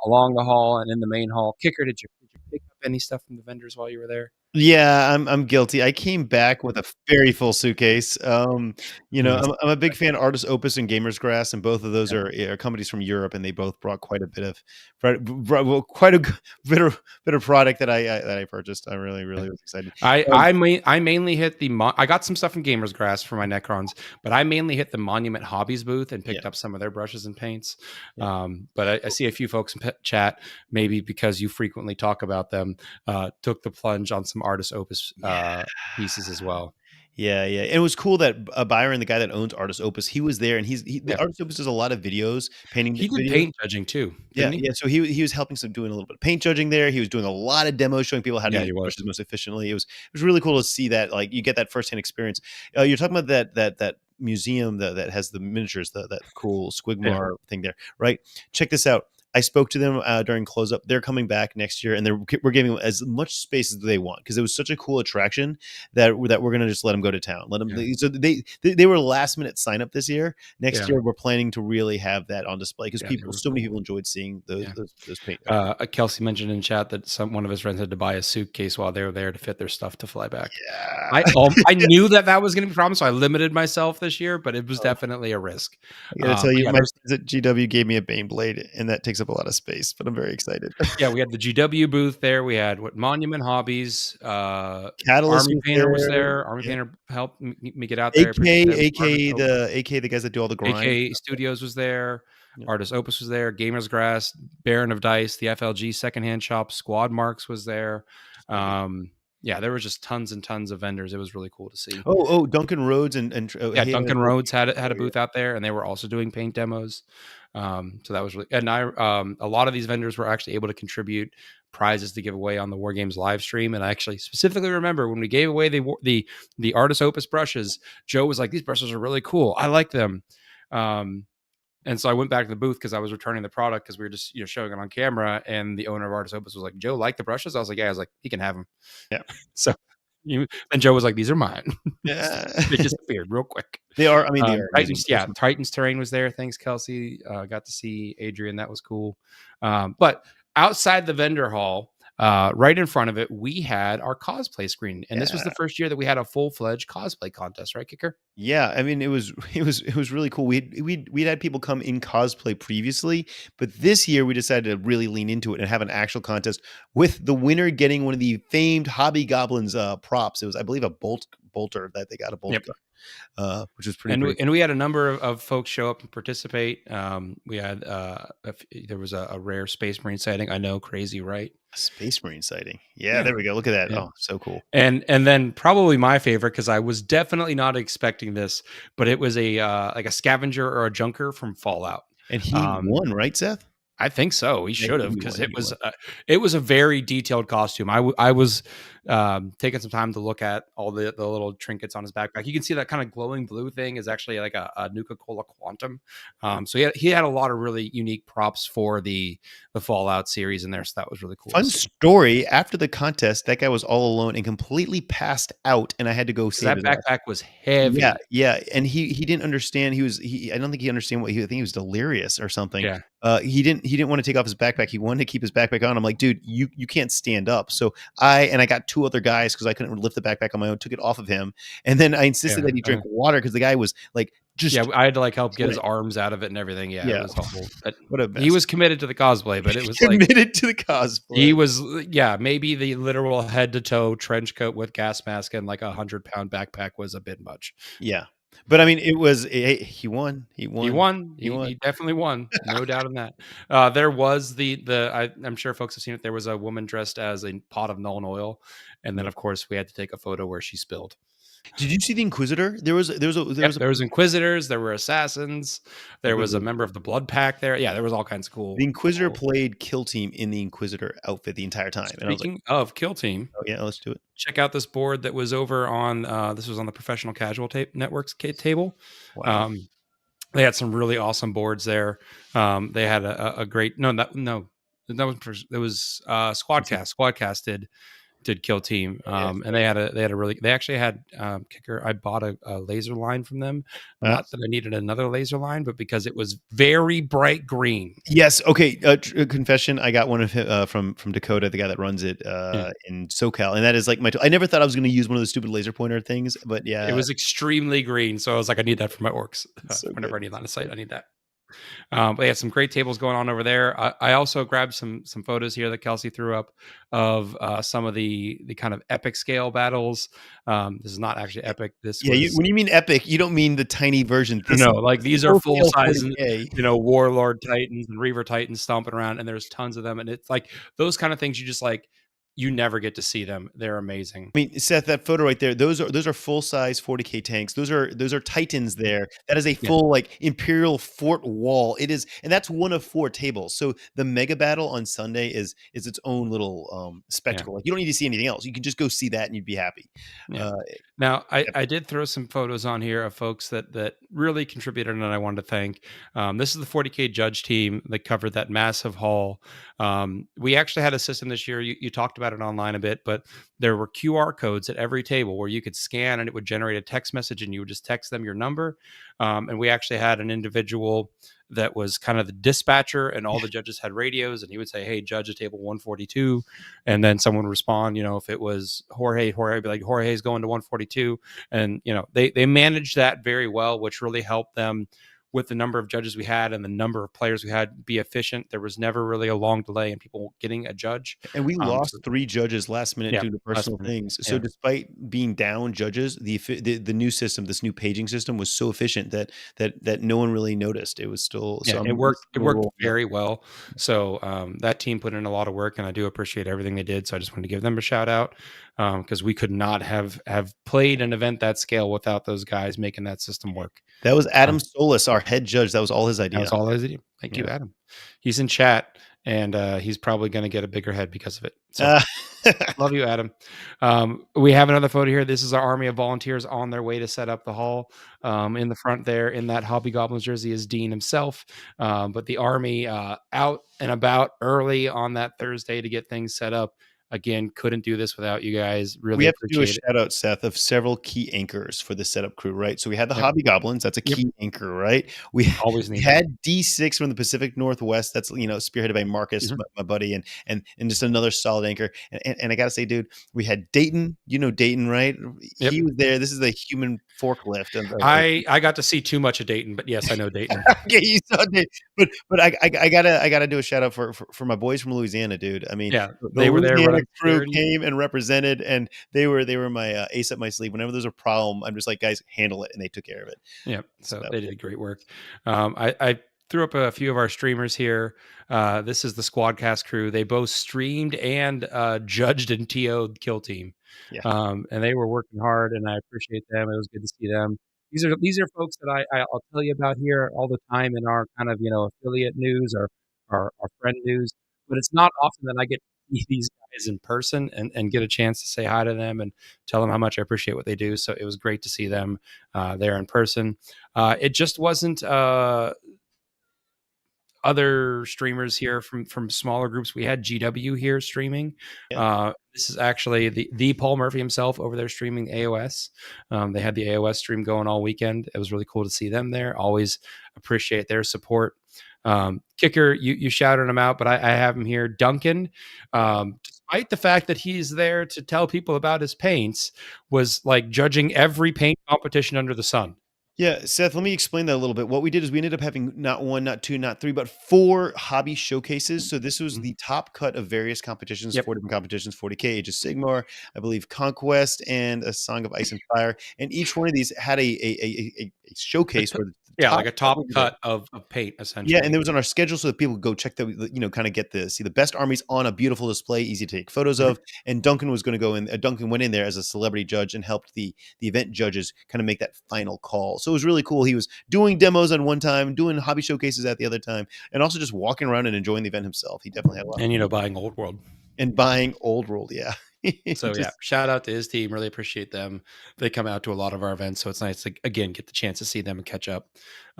Speaker 1: along the hall and in the main hall. Kicker, did you pick up any stuff from the vendors while you were there?
Speaker 2: Yeah, I'm guilty. I came back with a very full suitcase.
Speaker 1: Nice.
Speaker 2: I'm a big fan of Artist Opus and Gamers Grass, and both of those
Speaker 1: Yeah.
Speaker 2: are companies from Europe, and they both brought quite a bit of quite a bit of product that I purchased. I really was excited.
Speaker 1: I mainly hit I got some stuff from Gamers Grass for my Necrons, but I mainly hit the Monument Hobbies booth and picked up some of their brushes and paints.
Speaker 2: Yeah.
Speaker 1: But I see a few folks in chat, maybe because you frequently talk about them, took the plunge on some Artist Opus pieces as well.
Speaker 2: Yeah. And it was cool that Byron, the guy that owns Artist Opus, he was there, and the Artist Opus does a lot of videos, painting.
Speaker 1: He did
Speaker 2: videos.
Speaker 1: paint judging too.
Speaker 2: Yeah,
Speaker 1: Didn't he?
Speaker 2: So he was helping some doing a little bit of paint judging there. He was doing a lot of demos, showing people how to
Speaker 1: Yeah, he
Speaker 2: use
Speaker 1: was.
Speaker 2: brushes most efficiently. It was really cool to see that. Like, you get that firsthand experience. You're talking about that museum that has the miniatures, that cool Squigmar thing there, right? Check this out. I spoke to them during close up. They're coming back next year, and we're giving them as much space as they want, because it was such a cool attraction that we're going to just let them go to town. Let them.
Speaker 1: Yeah.
Speaker 2: So they were last minute sign up this year. Next
Speaker 1: Yeah.
Speaker 2: year, we're planning to really have that on display, because so many
Speaker 1: cool.
Speaker 2: people enjoyed seeing those paint.
Speaker 1: Kelsey mentioned in chat that one of his friends had to buy a suitcase while they were there to fit their stuff to fly back.
Speaker 2: Yeah.
Speaker 1: I knew that was going to be a problem, so I limited myself this year, but it was definitely a risk.
Speaker 2: I gotta tell you, my friends at GW gave me a Bane blade, and that takes up a lot of space, but I'm very excited.
Speaker 1: Yeah, we had the GW booth there. We had Monument Hobbies.
Speaker 2: Catalyst
Speaker 1: Army Painter was there. Army Painter helped me get out there.
Speaker 2: AK the guys that do all the grind.
Speaker 1: AK Studios was there. Artist Opus was there. Gamers Grass, Baron of Dice, the FLG secondhand shop, Squad Marks was there. There was just tons and tons of vendors. It was really cool to see.
Speaker 2: Duncan Rhodes and
Speaker 1: Duncan Rhodes had a booth out there, and they were also doing paint demos. So that was really, and a lot of these vendors were actually able to contribute prizes to give away on the War Games live stream. And I actually specifically remember when we gave away the Artist Opus brushes, Joe was like, "These brushes are really cool. I like them." And so I went back to the booth because I was returning the product, because we were just showing it on camera, and the owner of Artist Opus was like, "Joe, like the brushes?" I was like, "Yeah." I was like, "He can have them."
Speaker 2: Yeah.
Speaker 1: So and Joe was like, "These are mine."
Speaker 2: Yeah.
Speaker 1: They disappeared real quick.
Speaker 2: They are. I mean, they are
Speaker 1: Titans. Yeah, Titans Terrain was there. Thanks, Kelsey. Got to see Adrian. That was cool. But outside the vendor hall, right in front of it, we had our cosplay screen, and this was the first year that we had a full-fledged cosplay contest, right, Kicker?
Speaker 2: Yeah, I mean, it was really cool. We'd had people come in cosplay previously, but this year we decided to really lean into it and have an actual contest, with the winner getting one of the famed Hobby Goblins props. It was, I believe, a bolter that they got, a bolt gun, which was pretty.
Speaker 1: And we had a number of folks show up and participate. We had there was a rare Space Marine sighting. I know, crazy, right?
Speaker 2: Space Marine sighting. Yeah, there we go. Look at that. Yeah. Oh, so cool.
Speaker 1: And then probably my favorite, because I was definitely not expecting this, but it was a like a scavenger or a junker from Fallout.
Speaker 2: And he won, right, Seth?
Speaker 1: I think so. He should have, because it was a very detailed costume. I was taking some time to look at all the little trinkets on his backpack. You can see that kind of glowing blue thing is actually like a Nuka-Cola Quantum. So he had a lot of really unique props for the Fallout series in there. So that was really cool.
Speaker 2: Fun story. After the contest, that guy was all alone and completely passed out, and I had to go save his
Speaker 1: backpack was heavy.
Speaker 2: Yeah. And he didn't understand. I don't think he understood I think he was delirious or something.
Speaker 1: Yeah.
Speaker 2: He didn't want to take off his backpack. He wanted to keep his backpack on. I'm like, dude, you can't stand up. So I got two other guys, because I couldn't lift the backpack on my own, took it off of him. And then I insisted that he drink water, because the guy was like,
Speaker 1: I had to help get his arms out of it and everything. Yeah. It was awful.
Speaker 2: What a mess.
Speaker 1: He was committed to the cosplay, but it was
Speaker 2: committed to the cosplay.
Speaker 1: He was, maybe the literal head to toe trench coat with gas mask and like 100-pound backpack was a bit much.
Speaker 2: Yeah. But I mean, it was he won. He
Speaker 1: definitely won. No doubt in that. There was I'm sure folks have seen it. There was a woman dressed as a pot of Nuln Oil, and then of course we had to take a photo where she spilled.
Speaker 2: Did you see the Inquisitor? There was
Speaker 1: Inquisitors, there were assassins, there was a member of the Blood Pack there. Yeah, there was all kinds of cool.
Speaker 2: The Inquisitor played Kill Team in the Inquisitor outfit the entire time.
Speaker 1: Speaking of Kill Team,
Speaker 2: let's do it.
Speaker 1: Check out this board that was over on this was on the Professional Casual Network's table. Wow. They had some really awesome boards there. They had a great Squadcast. Squadcast did did Kill Team,
Speaker 2: Yeah,
Speaker 1: and they actually had Kicker. I bought a laser line from them, not that I needed another laser line, but because it was very bright green.
Speaker 2: Yes. Okay. Confession. I got one of from Dakota, the guy that runs it in SoCal, and that is like I never thought I was going to use one of those stupid laser pointer things, but yeah,
Speaker 1: It was extremely green, so I was like, I need that for my orcs.
Speaker 2: So
Speaker 1: Whenever
Speaker 2: good.
Speaker 1: I need line of sight, I need that. But they had some great tables going on over there. I also grabbed some photos here that Kelsey threw up of some of the kind of epic scale battles. This is not actually epic. This was
Speaker 2: when you mean epic, you don't mean the tiny version.
Speaker 1: no, like these are full size,
Speaker 2: 40K.
Speaker 1: Warlord Titans and Reaver Titans stomping around, and there's tons of them, and it's like those kind of things you just like. You never get to see them. They're amazing.
Speaker 2: I mean, Seth, that photo right there, those are full size 40K tanks. Those are Titans there. That is a full like Imperial fort wall. It is, and that's one of 4 tables. So the mega battle on Sunday is its own little spectacle. Like you don't need to see anything else. You can just go see that and you'd be happy.
Speaker 1: Yeah. Now, I did throw some photos on here of folks that really contributed, and I wanted to thank. This is the 40K judge team that covered that massive haul. We actually had a system this year. You talked about it online a bit, but there were QR codes at every table where you could scan and it would generate a text message, and you would just text them your number. And we actually had an individual that was kind of the dispatcher, and all the judges had radios, and he would say, "Hey, judge at table 142," and then someone would respond. If it was Jorge would be like, "Jorge's going to 142," and they managed that very well, which really helped them with the number of judges we had and the number of players we had be efficient. There was never really a long delay in people getting a judge.
Speaker 2: And we lost 3 judges last minute due to personal things. So despite being down judges, the new system, this new paging system, was so efficient that no one really noticed. It was still
Speaker 1: it worked very well. So that team put in a lot of work, and I do appreciate everything they did. So I just wanted to give them a shout out because we could not have played an event that scale without those guys making that system work.
Speaker 2: That was Adam Solis, our head judge. That was all his idea.
Speaker 1: That was all his idea. Thank you, Adam. He's in chat, and he's probably going to get a bigger head because of it. So love you, Adam. We have another photo here. This is our army of volunteers on their way to set up the hall. In the front there, in that Hobby Goblins jersey, is Dean himself. But the army out and about early on that Thursday to get things set up. Again, couldn't do this without you guys. Really,
Speaker 2: we have to do a shout out, Seth, of several key anchors for the setup crew, right? So we had the Hobby Goblins. That's a key anchor, right? We had D6 from the Pacific Northwest. That's spearheaded by Marcus, my buddy, and just another solid anchor. And I gotta say, dude, we had Dayton. You know Dayton, right?
Speaker 1: Yep.
Speaker 2: He was there. This is the human forklift.
Speaker 1: I got to see too much of Dayton, but yes, I know Dayton.
Speaker 2: Okay, you saw Dayton. But I gotta do a shout out for my boys from Louisiana, dude. I mean,
Speaker 1: they were there.
Speaker 2: The crew came and represented, and they were my ace up my sleeve. Whenever there's a problem, I'm just like, guys, handle it, and they took care of it.
Speaker 1: Yeah, so they did great work. I threw up a few of our streamers here. This is the Squadcast crew. They both streamed and judged and TO'd Kill Team. And they were working hard, and I appreciate them. It was good to see them. These are folks that I'll tell you about here all the time in our kind of affiliate news or our friend news. But it's not often that I get to see these guys in person and get a chance to say hi to them and tell them how much I appreciate what they do. So it was great to see them there in person. It just wasn't other streamers here from smaller groups. We had GW here streaming. This is actually the Paul Murphy himself over there streaming AOS. They had the AOS stream going all weekend. It was really cool to see them there. Always appreciate their support. Kicker, you shouted him out, but I have him here. Duncan, despite the fact that he's there to tell people about his paints, was like judging every paint competition under the sun.
Speaker 2: Yeah, Seth, let me explain that a little bit. What we did is we ended up having not 1, not 2, not 3, but 4 hobby showcases. So this was the top cut of various competitions, 4 different competitions, 40K, Age of Sigmar, I believe Conquest, and a Song of Ice and Fire. And each one of these had a showcase where
Speaker 1: like a top cut of paint, essentially.
Speaker 2: Yeah, and it was on our schedule so that people could go check that, kind of get see the best armies on a beautiful display, easy to take photos of. And Duncan was going to go in. Duncan went in there as a celebrity judge and helped the event judges kind of make that final call. So it was really cool. He was doing demos on one time, doing hobby showcases at the other time, and also just walking around and enjoying the event himself. He definitely had a lot.
Speaker 1: And buying Old World.
Speaker 2: And buying Old World, yeah.
Speaker 1: So shout out to his team. Really appreciate them. They come out to a lot of our events, so it's nice to again get the chance to see them and catch up.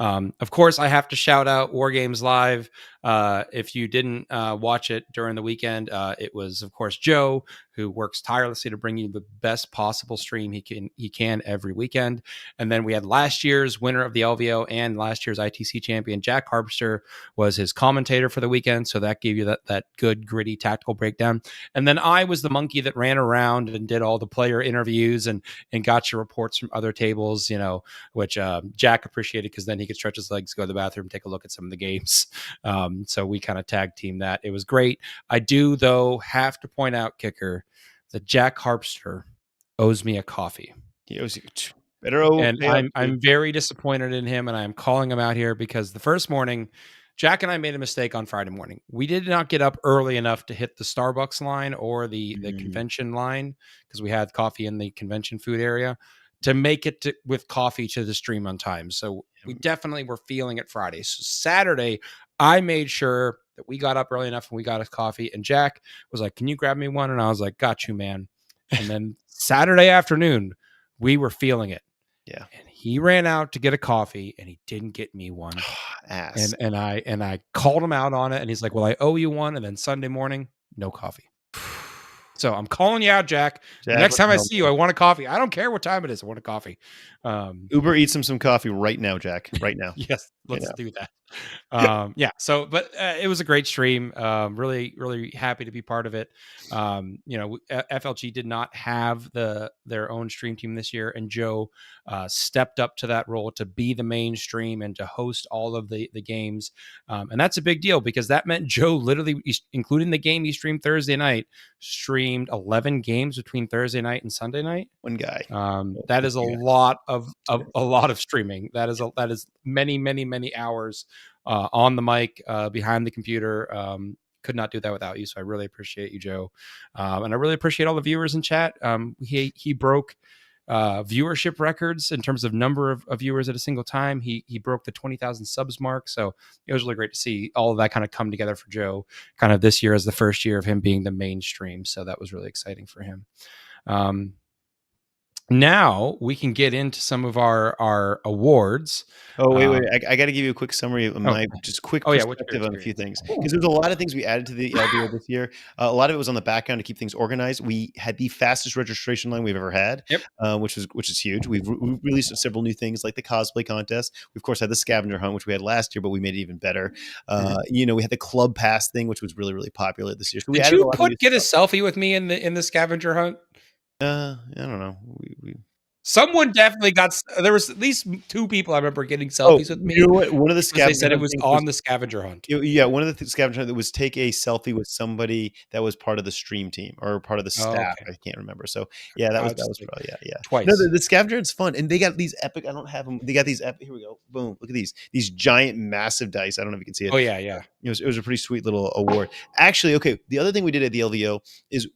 Speaker 1: Of course, I have to shout out War Games Live. If you didn't watch it during the weekend, it was, of course, Joe, who works tirelessly to bring you the best possible stream he can every weekend. And then we had last year's winner of the LVO and last year's ITC champion, Jack Harpster, was his commentator for the weekend. So that gave you that good, gritty, tactical breakdown. And then I was the monkey that ran around and did all the player interviews and got your reports from other tables, which Jack appreciated because then he could stretch his legs, go to the bathroom, take a look at some of the games. So we kind of tag team that. It was great. I do, though, have to point out, Kicker, that Jack Harpster owes me a coffee.
Speaker 2: He owes you better. And
Speaker 1: I'm very disappointed in him, and I'm calling him out here because the first morning, Jack and I made a mistake on Friday morning. We did not get up early enough to hit the Starbucks line or the convention line because we had coffee in the convention food area to make it with coffee to the stream on time. So we definitely were feeling it Friday. So Saturday, I made sure that we got up early enough and we got us coffee. And Jack was like, "Can you grab me one?" And I was like, "Got you, man." And then Saturday afternoon, we were feeling it.
Speaker 2: Yeah.
Speaker 1: And he ran out to get a coffee and he didn't get me one.
Speaker 2: Ass.
Speaker 1: And I called him out on it and he's like, "Well, I owe you one." And then Sunday morning, no coffee. So I'm calling you out, Jack. The next time I see you, I want a coffee. I don't care what time it is. I want a coffee.
Speaker 2: Uber eats him some coffee right now, Jack. Right now.
Speaker 1: Yes, let's do that. Yeah. So, but it was a great stream. Really, really happy to be part of it. FLG did not have their own stream team this year, and Joe stepped up to that role to be the mainstream and to host all of the games. And that's a big deal because that meant Joe literally, including the game he streamed Thursday night, streamed 11 games between Thursday night and Sunday night.
Speaker 2: One guy.
Speaker 1: That is a lot of streaming. That is many hours on the mic, behind the computer. Could not do that without you. So I really appreciate you, Joe. And I really appreciate all the viewers in chat. He broke viewership records in terms of number of viewers at a single time. He broke the 20,000 subs mark. So it was really great to see all of that kind of come together for Joe kind of this year as the first year of him being the mainstream. So that was really exciting for him. Now we can get into some of our awards.
Speaker 2: Oh, wait. I got to give you a quick summary of my just quick perspective on a few things. Because there's a lot of things we added to the LVO this year. A lot of it was on the background to keep things organized. We had the fastest registration line we've ever had, which is huge. We've released several new things like the cosplay contest. We, of course, had the scavenger hunt, which we had last year, but we made it even better. We had the club pass thing, which was really, really popular this year. So
Speaker 1: Did you get a selfie with me in the scavenger hunt?
Speaker 2: I don't know.
Speaker 1: Someone definitely got. There was at least 2 people I remember getting selfies with me.
Speaker 2: You know what? One of the
Speaker 1: scavengers, they said it was on the scavenger hunt.
Speaker 2: Yeah, one of the scavenger hunt that was take a selfie with somebody that was part of the stream team or part of the staff. I can't remember. So yeah, that was probably
Speaker 1: twice.
Speaker 2: No, the scavenger hunt's fun, and they got these epic. I don't have them. They got these epic. Here we go. Boom! Look at these giant, massive dice. I don't know if you can see it.
Speaker 1: Oh yeah.
Speaker 2: It was a pretty sweet little award. Actually, okay. The other thing we did at the LVO is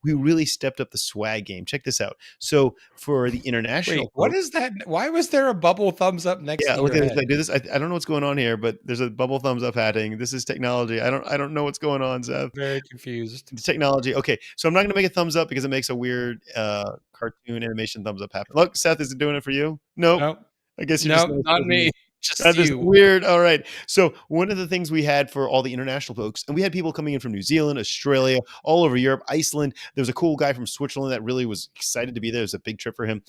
Speaker 2: we really stepped up the swag game. Check this out. So for the international.
Speaker 1: Wait, what is that? Why was there a bubble thumbs up next to
Speaker 2: look
Speaker 1: your
Speaker 2: at
Speaker 1: head?
Speaker 2: this. I do this. I don't know what's going on here, but there's a bubble thumbs up hatting. This is technology. I don't know what's going on, Seth.
Speaker 1: Very confused.
Speaker 2: The technology. Okay, so I'm not going to make a thumbs up because it makes a weird cartoon animation thumbs up happen. Look, Seth, is it doing it for you? Nope. I guess you're
Speaker 1: not me. Just
Speaker 2: that is
Speaker 1: you.
Speaker 2: Weird. All right. So one of the things we had for all the international folks, and we had people coming in from New Zealand, Australia, all over Europe, Iceland. There was a cool guy from Switzerland that really was excited to be there. It was a big trip for him.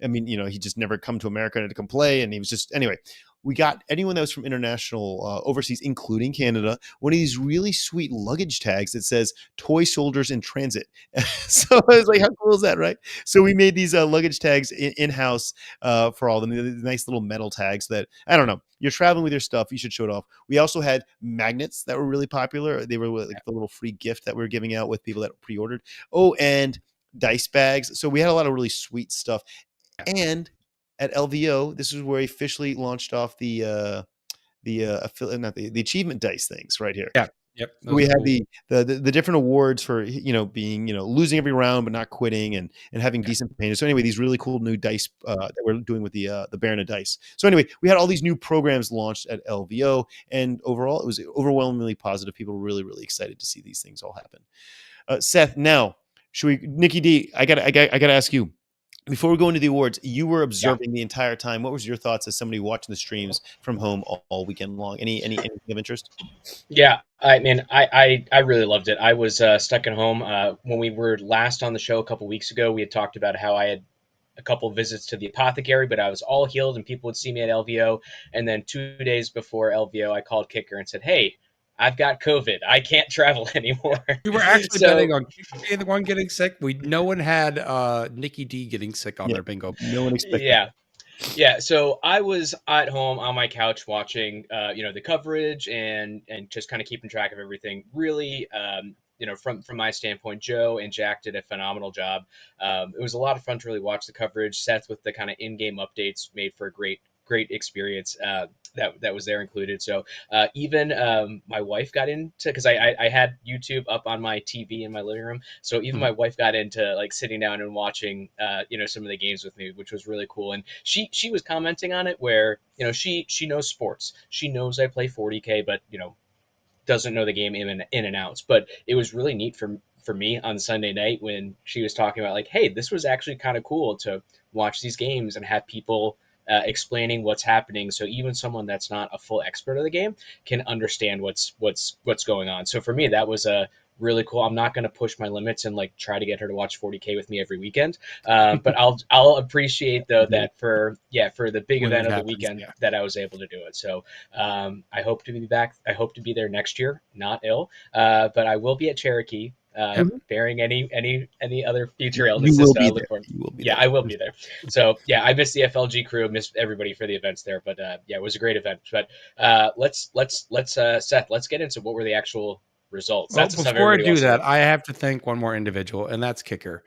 Speaker 2: He just never come to America to come play. And he was just, anyway, we got anyone that was from international overseas, including Canada, one of these really sweet luggage tags that says toy soldiers in transit. So I was like, how cool is that, right? So we made these luggage tags in-house for all of them. These nice little metal tags that, I don't know, you're traveling with your stuff, you should show it off. We also had magnets that were really popular. They were like the little free gift that we were giving out with people that pre-ordered. Oh, and dice bags. So we had a lot of really sweet stuff. And at LVO, this is where we officially launched off the achievement dice things right here.
Speaker 1: Yeah. Yep.
Speaker 2: We had the different awards for being losing every round but not quitting and having decent painters. So anyway, these really cool new dice that we're doing with the Baron of Dice. So anyway, we had all these new programs launched at LVO, and overall it was overwhelmingly positive. People were really, really excited to see these things all happen. Seth, now should we? Nicky Dee, I gotta ask you. before we go into the awards, you were observing the entire time. What was your thoughts as somebody watching the streams from home all weekend long? Anything of interest?
Speaker 3: Yeah, I mean, I really loved it. I was stuck at home when we were last on the show a couple weeks ago. We had talked about how I had a couple visits to the apothecary, but I was all healed and people would see me at LVO. And then 2 days before LVO, I called Kicker and said, "Hey, I've got COVID. I can't travel anymore."
Speaker 1: We were actually
Speaker 3: So-
Speaker 1: betting on Kicker being the one getting sick. No one had Nicky Dee getting sick on their bingo.
Speaker 2: No one expected.
Speaker 3: Yeah. So I was at home on my couch watching, the coverage and just kind of keeping track of everything. Really, from my standpoint, Joe and Jack did a phenomenal job. It was a lot of fun to really watch the coverage. Seth with the kind of in-game updates made for a great experience. That was there included. So even my wife got into, because I had YouTube up on my TV in my living room. So even my wife got into like sitting down and watching some of the games with me, which was really cool. And she was commenting on it where she knows sports. She knows I play 40K, but doesn't know the game in and outs. But it was really neat for me on Sunday night when she was talking about like, hey, this was actually kind of cool to watch these games and have people explaining what's happening, so even someone that's not a full expert of the game can understand what's going on. So for me, that was a really cool. I'm not going to push my limits and like try to get her to watch 40K with me every weekend, but I'll appreciate though that for the big
Speaker 1: When
Speaker 3: event
Speaker 1: it
Speaker 3: of
Speaker 1: happens,
Speaker 3: the weekend
Speaker 1: yeah.
Speaker 3: that I was able to do it. So I hope to be back. I hope to be there next year. Not ill, but I will be at Cherokee. Bearing any other future illnesses.
Speaker 2: You will be there.
Speaker 3: You will be there. I will be there. So I missed the FLG crew, missed everybody for the events there, but it was a great event. But let's Seth, let's get into what were the actual results.
Speaker 1: Well, before I do that, I have to thank one more individual, and that's Kicker.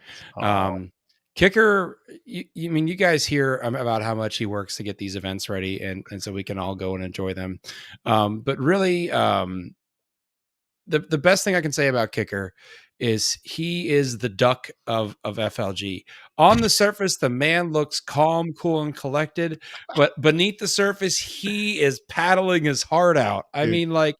Speaker 1: Kicker, you guys hear about how much he works to get these events ready, and so we can all go and enjoy them. But really, the best thing I can say about Kicker is he is the duck of FLG. On the surface, the man looks calm, cool, and collected, but beneath the surface, he is paddling his heart out. I mean, like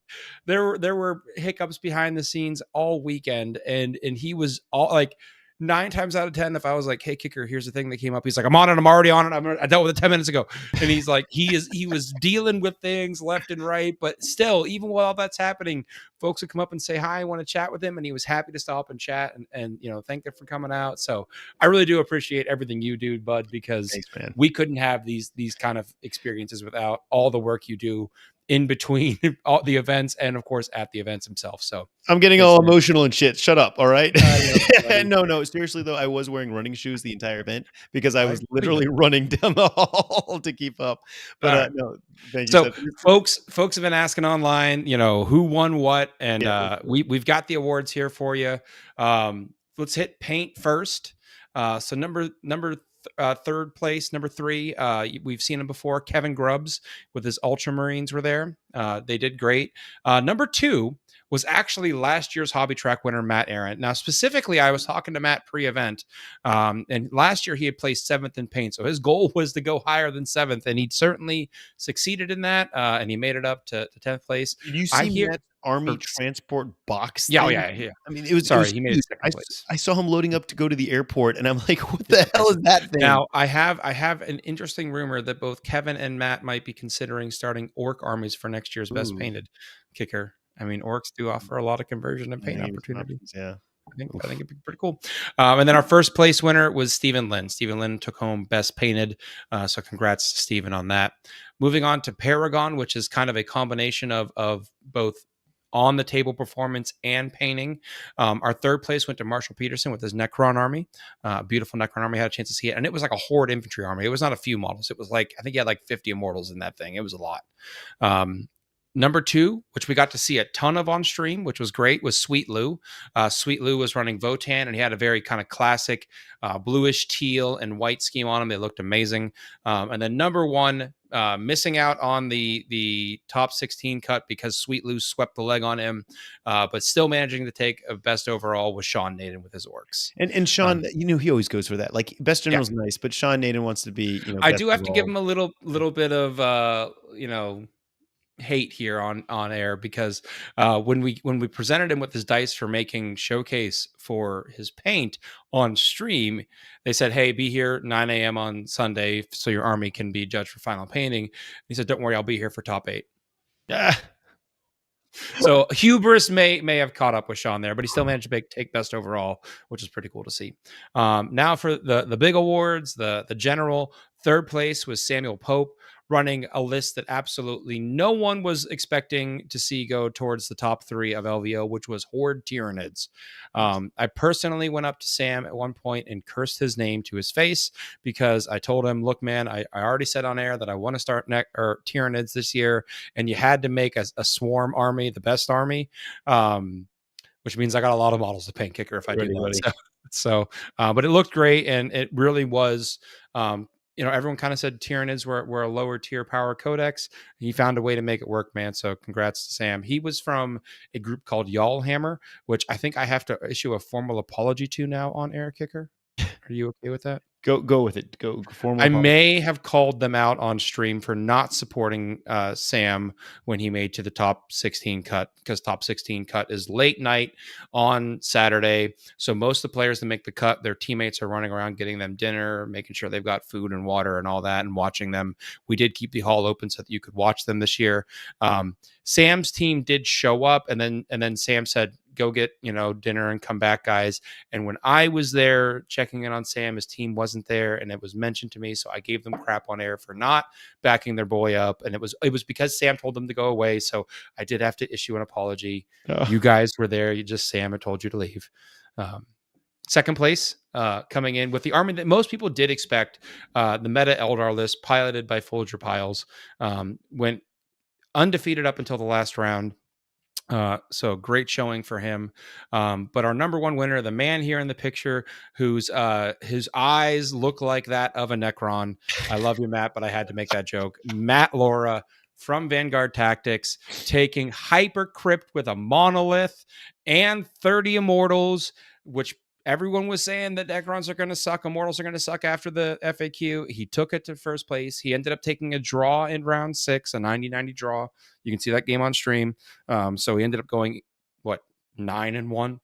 Speaker 1: there were hiccups behind the scenes all weekend, and he was all like 9 times out of 10, if I was like, "Hey, Kicker, here's the thing that came up," he's like, "I'm on it. I'm already on it. I dealt with it 10 minutes ago." And he's like, he was dealing with things left and right, but still, even while all that's happening, folks would come up and say hi, want to chat with him, and he was happy to stop and chat and thank them for coming out. So I really do appreciate everything you do, bud, because
Speaker 2: Thanks,
Speaker 1: we couldn't have these kind of experiences without all the work you do in between all the events and of course at the events himself. So
Speaker 2: I'm getting all emotional and shit. Shut up. All right. No, seriously though, I was wearing running shoes the entire event because I was literally running down the hall to keep up. But no, thank you.
Speaker 1: So folks have been asking online, who won what, and we've got the awards here for you. Let's hit paint first. So number third place, number 3, we've seen him before. Kevin Grubbs with his Ultramarines were there. They did great. Number 2 was actually last year's Hobby Track winner, Matt Arendt. Now, specifically, I was talking to Matt pre-event, and last year he had placed 7th in paint. So his goal was to go higher than 7th, and he'd certainly succeeded in that, and he made it up to 10th place.
Speaker 2: Did you see Matt's Army transport box thing?
Speaker 1: Yeah.
Speaker 2: I mean, it was
Speaker 1: he made it 2nd place.
Speaker 2: I saw him loading up to go to the airport, and I'm like, what the hell is that thing?
Speaker 1: Now, I have an interesting rumor that both Kevin and Matt might be considering starting orc armies for next year's best painted Kicker. I mean, orcs do offer a lot of conversion and paint opportunities.
Speaker 2: Yeah.
Speaker 1: I think it'd be pretty cool. And then our first place winner was Stephen Lynn. Stephen Lynn took home best painted. So congrats to Stephen on that. Moving on to Paragon, which is kind of a combination of both on the table performance and painting. Our third place went to Marshall Peterson with his Necron army. Beautiful Necron army. I had a chance to see it. And it was like a horde infantry army. It was not a few models. It was like, I think he had like 50 immortals in that thing. It was a lot. Number 2, which we got to see a ton of on stream, which was great, was Sweet Lou. Sweet Lou was running Votan, and he had a very kind of classic bluish teal and white scheme on him. They looked amazing. And then number 1, missing out on the top 16 cut because Sweet Lou swept the leg on him, but still managing to take a best overall was Sean Naden with his orcs.
Speaker 2: And Sean, he always goes for that. Like best general's nice, but Sean Naden wants to be.
Speaker 1: I do have to give him a little bit of hate here on air because when we presented him with his dice for making showcase for his paint on stream, they said, hey, be here 9 a.m. on Sunday so your army can be judged for final painting. He said, don't worry, I'll be here for top 8. So hubris may have caught up with Sean there, but he still managed to take best overall, which is pretty cool to see. Now for the big awards, the general. Third place was Samuel Pope, running a list that absolutely no one was expecting to see go towards the top 3 of LVO, which was Horde Tyranids. I personally went up to Sam at one point and cursed his name to his face because I told him, look, man, I already said on air that I want to start Tyranids this year, and you had to make a swarm army the best army, which means I got a lot of models to paint, Kicker, if I do that. So, but it looked great, and it really was. Everyone kind of said Tyranids were a lower tier power codex. He found a way to make it work, man. So congrats to Sam. He was from a group called Y'all Hammer, which I think I have to issue a formal apology to now on air, Kicker. Are you okay with that?
Speaker 2: Go with it. Go formal.
Speaker 1: I may have called them out on stream for not supporting Sam when he made to the top 16 cut, because top 16 cut is late night on Saturday. So most of the players that make the cut, their teammates are running around getting them dinner, making sure they've got food and water and all that, and watching them. We did keep the hall open so that you could watch them this year. Sam's team did show up, and then Sam said, go get dinner and come back, guys. And when I was there checking in on Sam, his team wasn't there, and it was mentioned to me, so I gave them crap on air for not backing their boy up, and it was because Sam told them to go away, so I did have to issue an apology. You guys were there, Sam had told you to leave. Second place, coming in with the army that most people did expect, the Meta Eldar list, piloted by Folger Piles, went undefeated up until the last round. So great showing for him. But our number one winner, the man here in the picture, whose his eyes look like that of a Necron. I love you, Matt, but I had to make that joke. Matt Laura from Vanguard Tactics, taking Hyper Crypt with a Monolith and 30 Immortals, which everyone was saying that Necrons are going to suck, Immortals are going to suck after the FAQ. He took it to first place. He ended up taking a draw in round 6, a 90-90 draw. You can see that game on stream. So he ended up going, 9-1?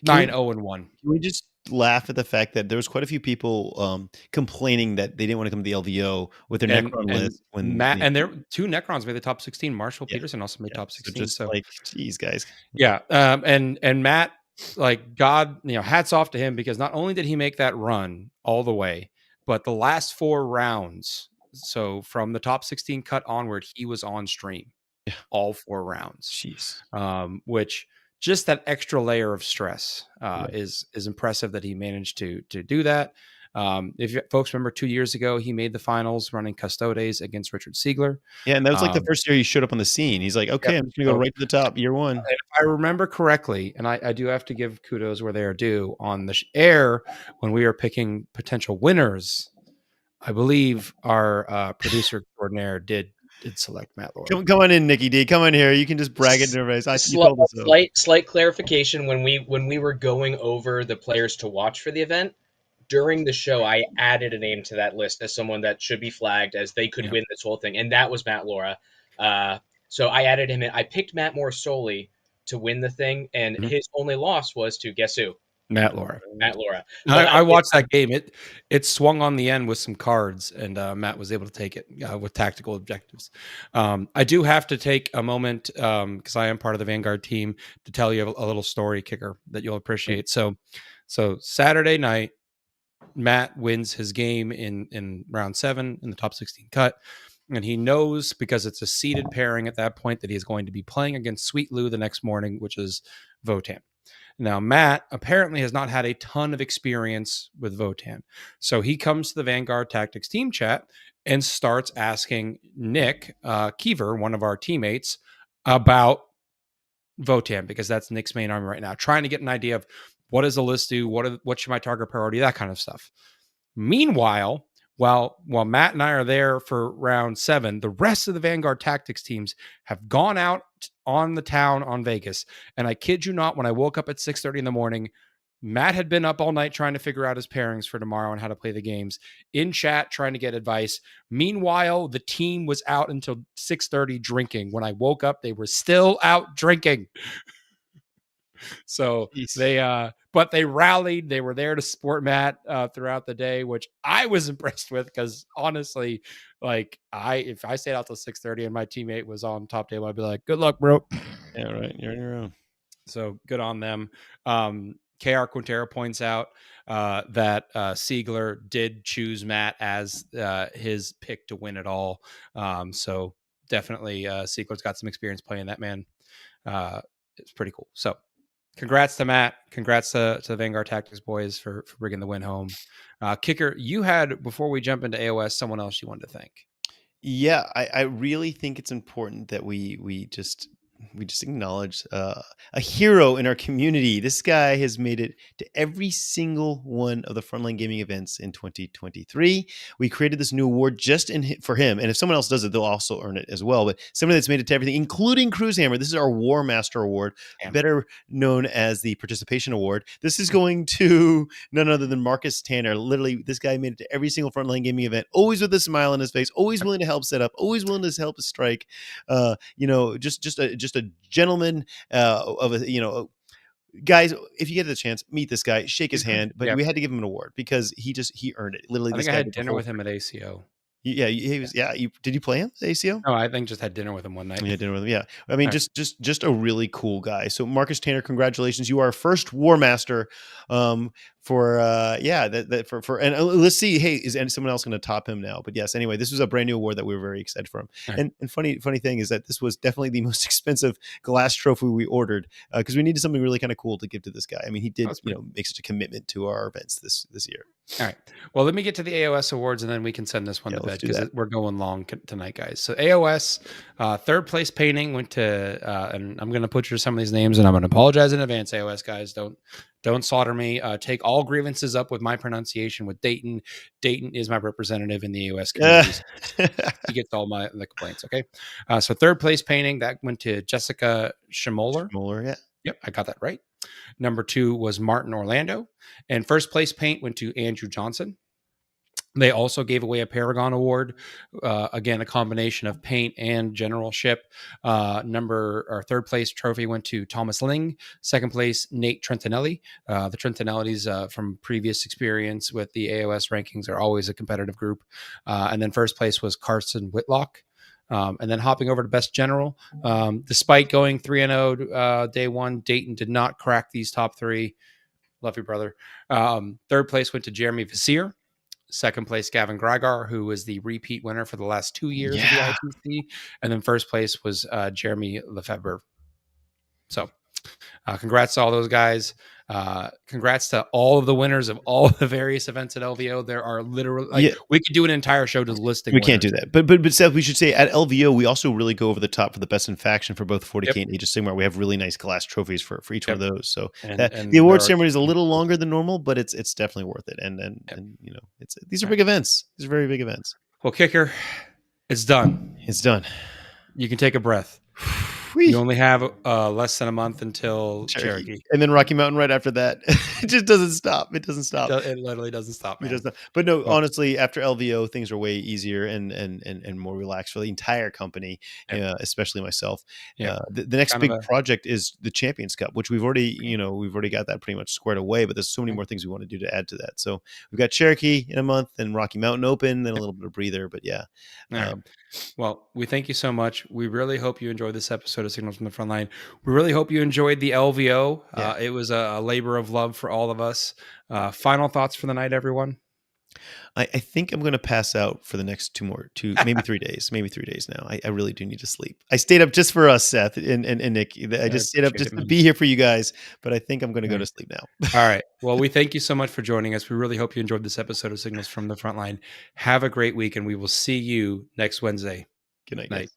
Speaker 1: 9-0-1.
Speaker 2: Can we just laugh at the fact that there was quite a few people complaining that they didn't want to come to the LVO with their Necron list when
Speaker 1: Matt and there 2 Necrons made the top 16. Marshall Peterson also made top 16.
Speaker 2: So geez, guys.
Speaker 1: Yeah. And Matt, God, hats off to him, because not only did he make that run all the way, but the last 4 rounds. So from the top 16 cut onward, he was on stream all 4 rounds.
Speaker 2: Jeez.
Speaker 1: Which just that extra layer of stress is impressive that he managed to do that. If you folks remember 2 years ago, he made the finals running Custodes against Richard Siegler.
Speaker 2: Yeah, and that was the first year he showed up on the scene. He's like, okay, I'm just going to go right to the top, year 1.
Speaker 1: If I remember correctly, and I do have to give kudos where they are due, on the air when we were picking potential winners, I believe our producer extraordinaire did select Matt Laura.
Speaker 2: Come on in, Nicky Dee. Come in here. You can just brag it to everybody.
Speaker 3: Slight clarification. When we were going over the players to watch for the event, during the show, I added a name to that list as someone that should be flagged, as they could win this whole thing, and that was Matt Laura. So I added him in. I picked Matt Moore solely to win the thing, and his only loss was to, guess who?
Speaker 1: Matt Laura.
Speaker 3: I
Speaker 1: watched that game. It swung on the end with some cards, and Matt was able to take it with tactical objectives. I do have to take a moment, because I am part of the Vanguard team, to tell you a little story, Kicker, that you'll appreciate. So Saturday night, Matt wins his game in round 7 in the top 16 cut. And he knows, because it's a seeded pairing at that point, that he's going to be playing against Sweet Lou the next morning, which is Votan. Now, Matt apparently has not had a ton of experience with Votan. So he comes to the Vanguard Tactics team chat and starts asking Nick Kiever, one of our teammates, about Votan, because that's Nick's main army right now, trying to get an idea of what does the list do, what should my target priority, that kind of stuff. Meanwhile, while Matt and I are there for round 7, the rest of the Vanguard Tactics teams have gone out on the town on Vegas. And I kid you not, when I woke up at 6:30 in the morning, Matt had been up all night trying to figure out his pairings for tomorrow and how to play the games, in chat trying to get advice. Meanwhile, the team was out until 6:30 drinking. When I woke up, they were still out drinking. So but they rallied. They were there to support Matt throughout the day, which I was impressed with, because honestly, like if I stayed out till 6:30 and my teammate was on top table, I'd be like, good luck, bro.
Speaker 2: Yeah, right. You're on your own.
Speaker 1: So good on them. KR Quintero points out that Siegler did choose Matt as his pick to win it all. So definitely Siegler's got some experience playing that man. It's pretty cool. So congrats to Matt. Congrats to the Vanguard Tactics boys for bringing the win home. Kicker, you had, before we jump into AOS, someone else you wanted to thank.
Speaker 2: Yeah, I really think it's important that we just acknowledge a hero in our community. This guy has made it to every single one of the Frontline Gaming events in 2023. We created this new award just for him, and if someone else does it, they'll also earn it as well. But somebody that's made it to everything, including Cruisehammer. This is our War Master Award, better known as the Participation Award. This is going to none other than Marcus Tanner. Literally, this guy made it to every single Frontline Gaming event, always with a smile on his face, always willing to help set up, always willing to help us strike. Just a gentleman of a, guys, if you get the chance, meet this guy, shake his hand, but we had to give him an award because he earned it. Literally,
Speaker 1: I think I had dinner with him at ACO.
Speaker 2: Yeah, he was. Yeah, did you play him at ACO?
Speaker 1: No, I think just had dinner with him one night.
Speaker 2: Yeah, dinner with him. Yeah, I mean, just a really cool guy. So Marcus Tanner, congratulations! You are our first War Master. And let's see. Hey, is someone else going to top him now? But yes, anyway, this was a brand new award that we were very excited for him. Right. And funny thing is that this was definitely the most expensive glass trophy we ordered because we needed something really kind of cool to give to this guy. I mean, he did make such a commitment to our events this year.
Speaker 1: All right. Well, let me get to the AOS awards and then we can send this one to bed because we're going long tonight, guys. So AOS, third place painting went to, and I'm going to butcher some of these names and I'm going to apologize in advance, AOS guys. Don't slaughter me. Take all grievances up with my pronunciation with Dayton. Dayton is my representative in the AOS community. He gets all the complaints. Okay. So third place painting, that went to Jessica Schmoller.
Speaker 2: Yeah.
Speaker 1: Yep. I got that right. Number 2 was Martin Orlando. And first place paint went to Andrew Johnson. They also gave away a Paragon Award. Again, a combination of paint and generalship. Third place trophy went to Thomas Ling. Second place, Nate Trentinelli. The Trentinellis from previous experience with the AOS rankings are always a competitive group. And then first place was Carson Whitlock. And then hopping over to Best General, despite going 3-0 day one, Dayton did not crack these top 3. Love you, brother. Third place went to Jeremy Vassir. Second place, Gavin Greigar, who was the repeat winner for the last 2 years of the ITC. And then first place was Jeremy Lefebvre. So congrats to all those guys. Congrats to all of the winners of all the various events at LVO. There are literally we could do an entire show just listing.
Speaker 2: We can't do that, but Seth, we should say at LVO we also really go over the top for the best in faction for both 40K and Age of Sigmar. We have really nice glass trophies for each one of those. So and the award ceremony is a little longer than normal, but it's definitely worth it. And these are big events. These are very big events.
Speaker 1: Well, Kicker, it's done.
Speaker 2: It's done.
Speaker 1: You can take a breath. You only have less than a month until Cherokee.
Speaker 2: And then Rocky Mountain right after that. It just doesn't stop. It doesn't stop.
Speaker 1: It literally doesn't stop, man.
Speaker 2: It does not. But no, honestly, after LVO, things are way easier and more relaxed for the entire company, especially myself. The next big project is the Champions Cup, which we've already got that pretty much squared away, but there's so many more things we want to do to add to that. So we've got Cherokee in a month, then Rocky Mountain Open, then a little bit of breather, but yeah.
Speaker 1: Well, we thank you so much. We really hope you enjoyed this episode of Signals from the Frontline. We really hope you enjoyed the LVO. It was a labor of love for all of us. Final thoughts for the night, everyone?
Speaker 2: I think I'm going to pass out for the next maybe 3 days. Maybe 3 days now. I really do need to sleep. I stayed up just for us, Seth and Nick. I just stayed up just to be here for you guys, but I think I'm going to go to sleep now.
Speaker 1: All right. Well, we thank you so much for joining us. We really hope you enjoyed this episode of Signals from the Frontline. Have a great week, and we will see you next Wednesday.
Speaker 2: Good night.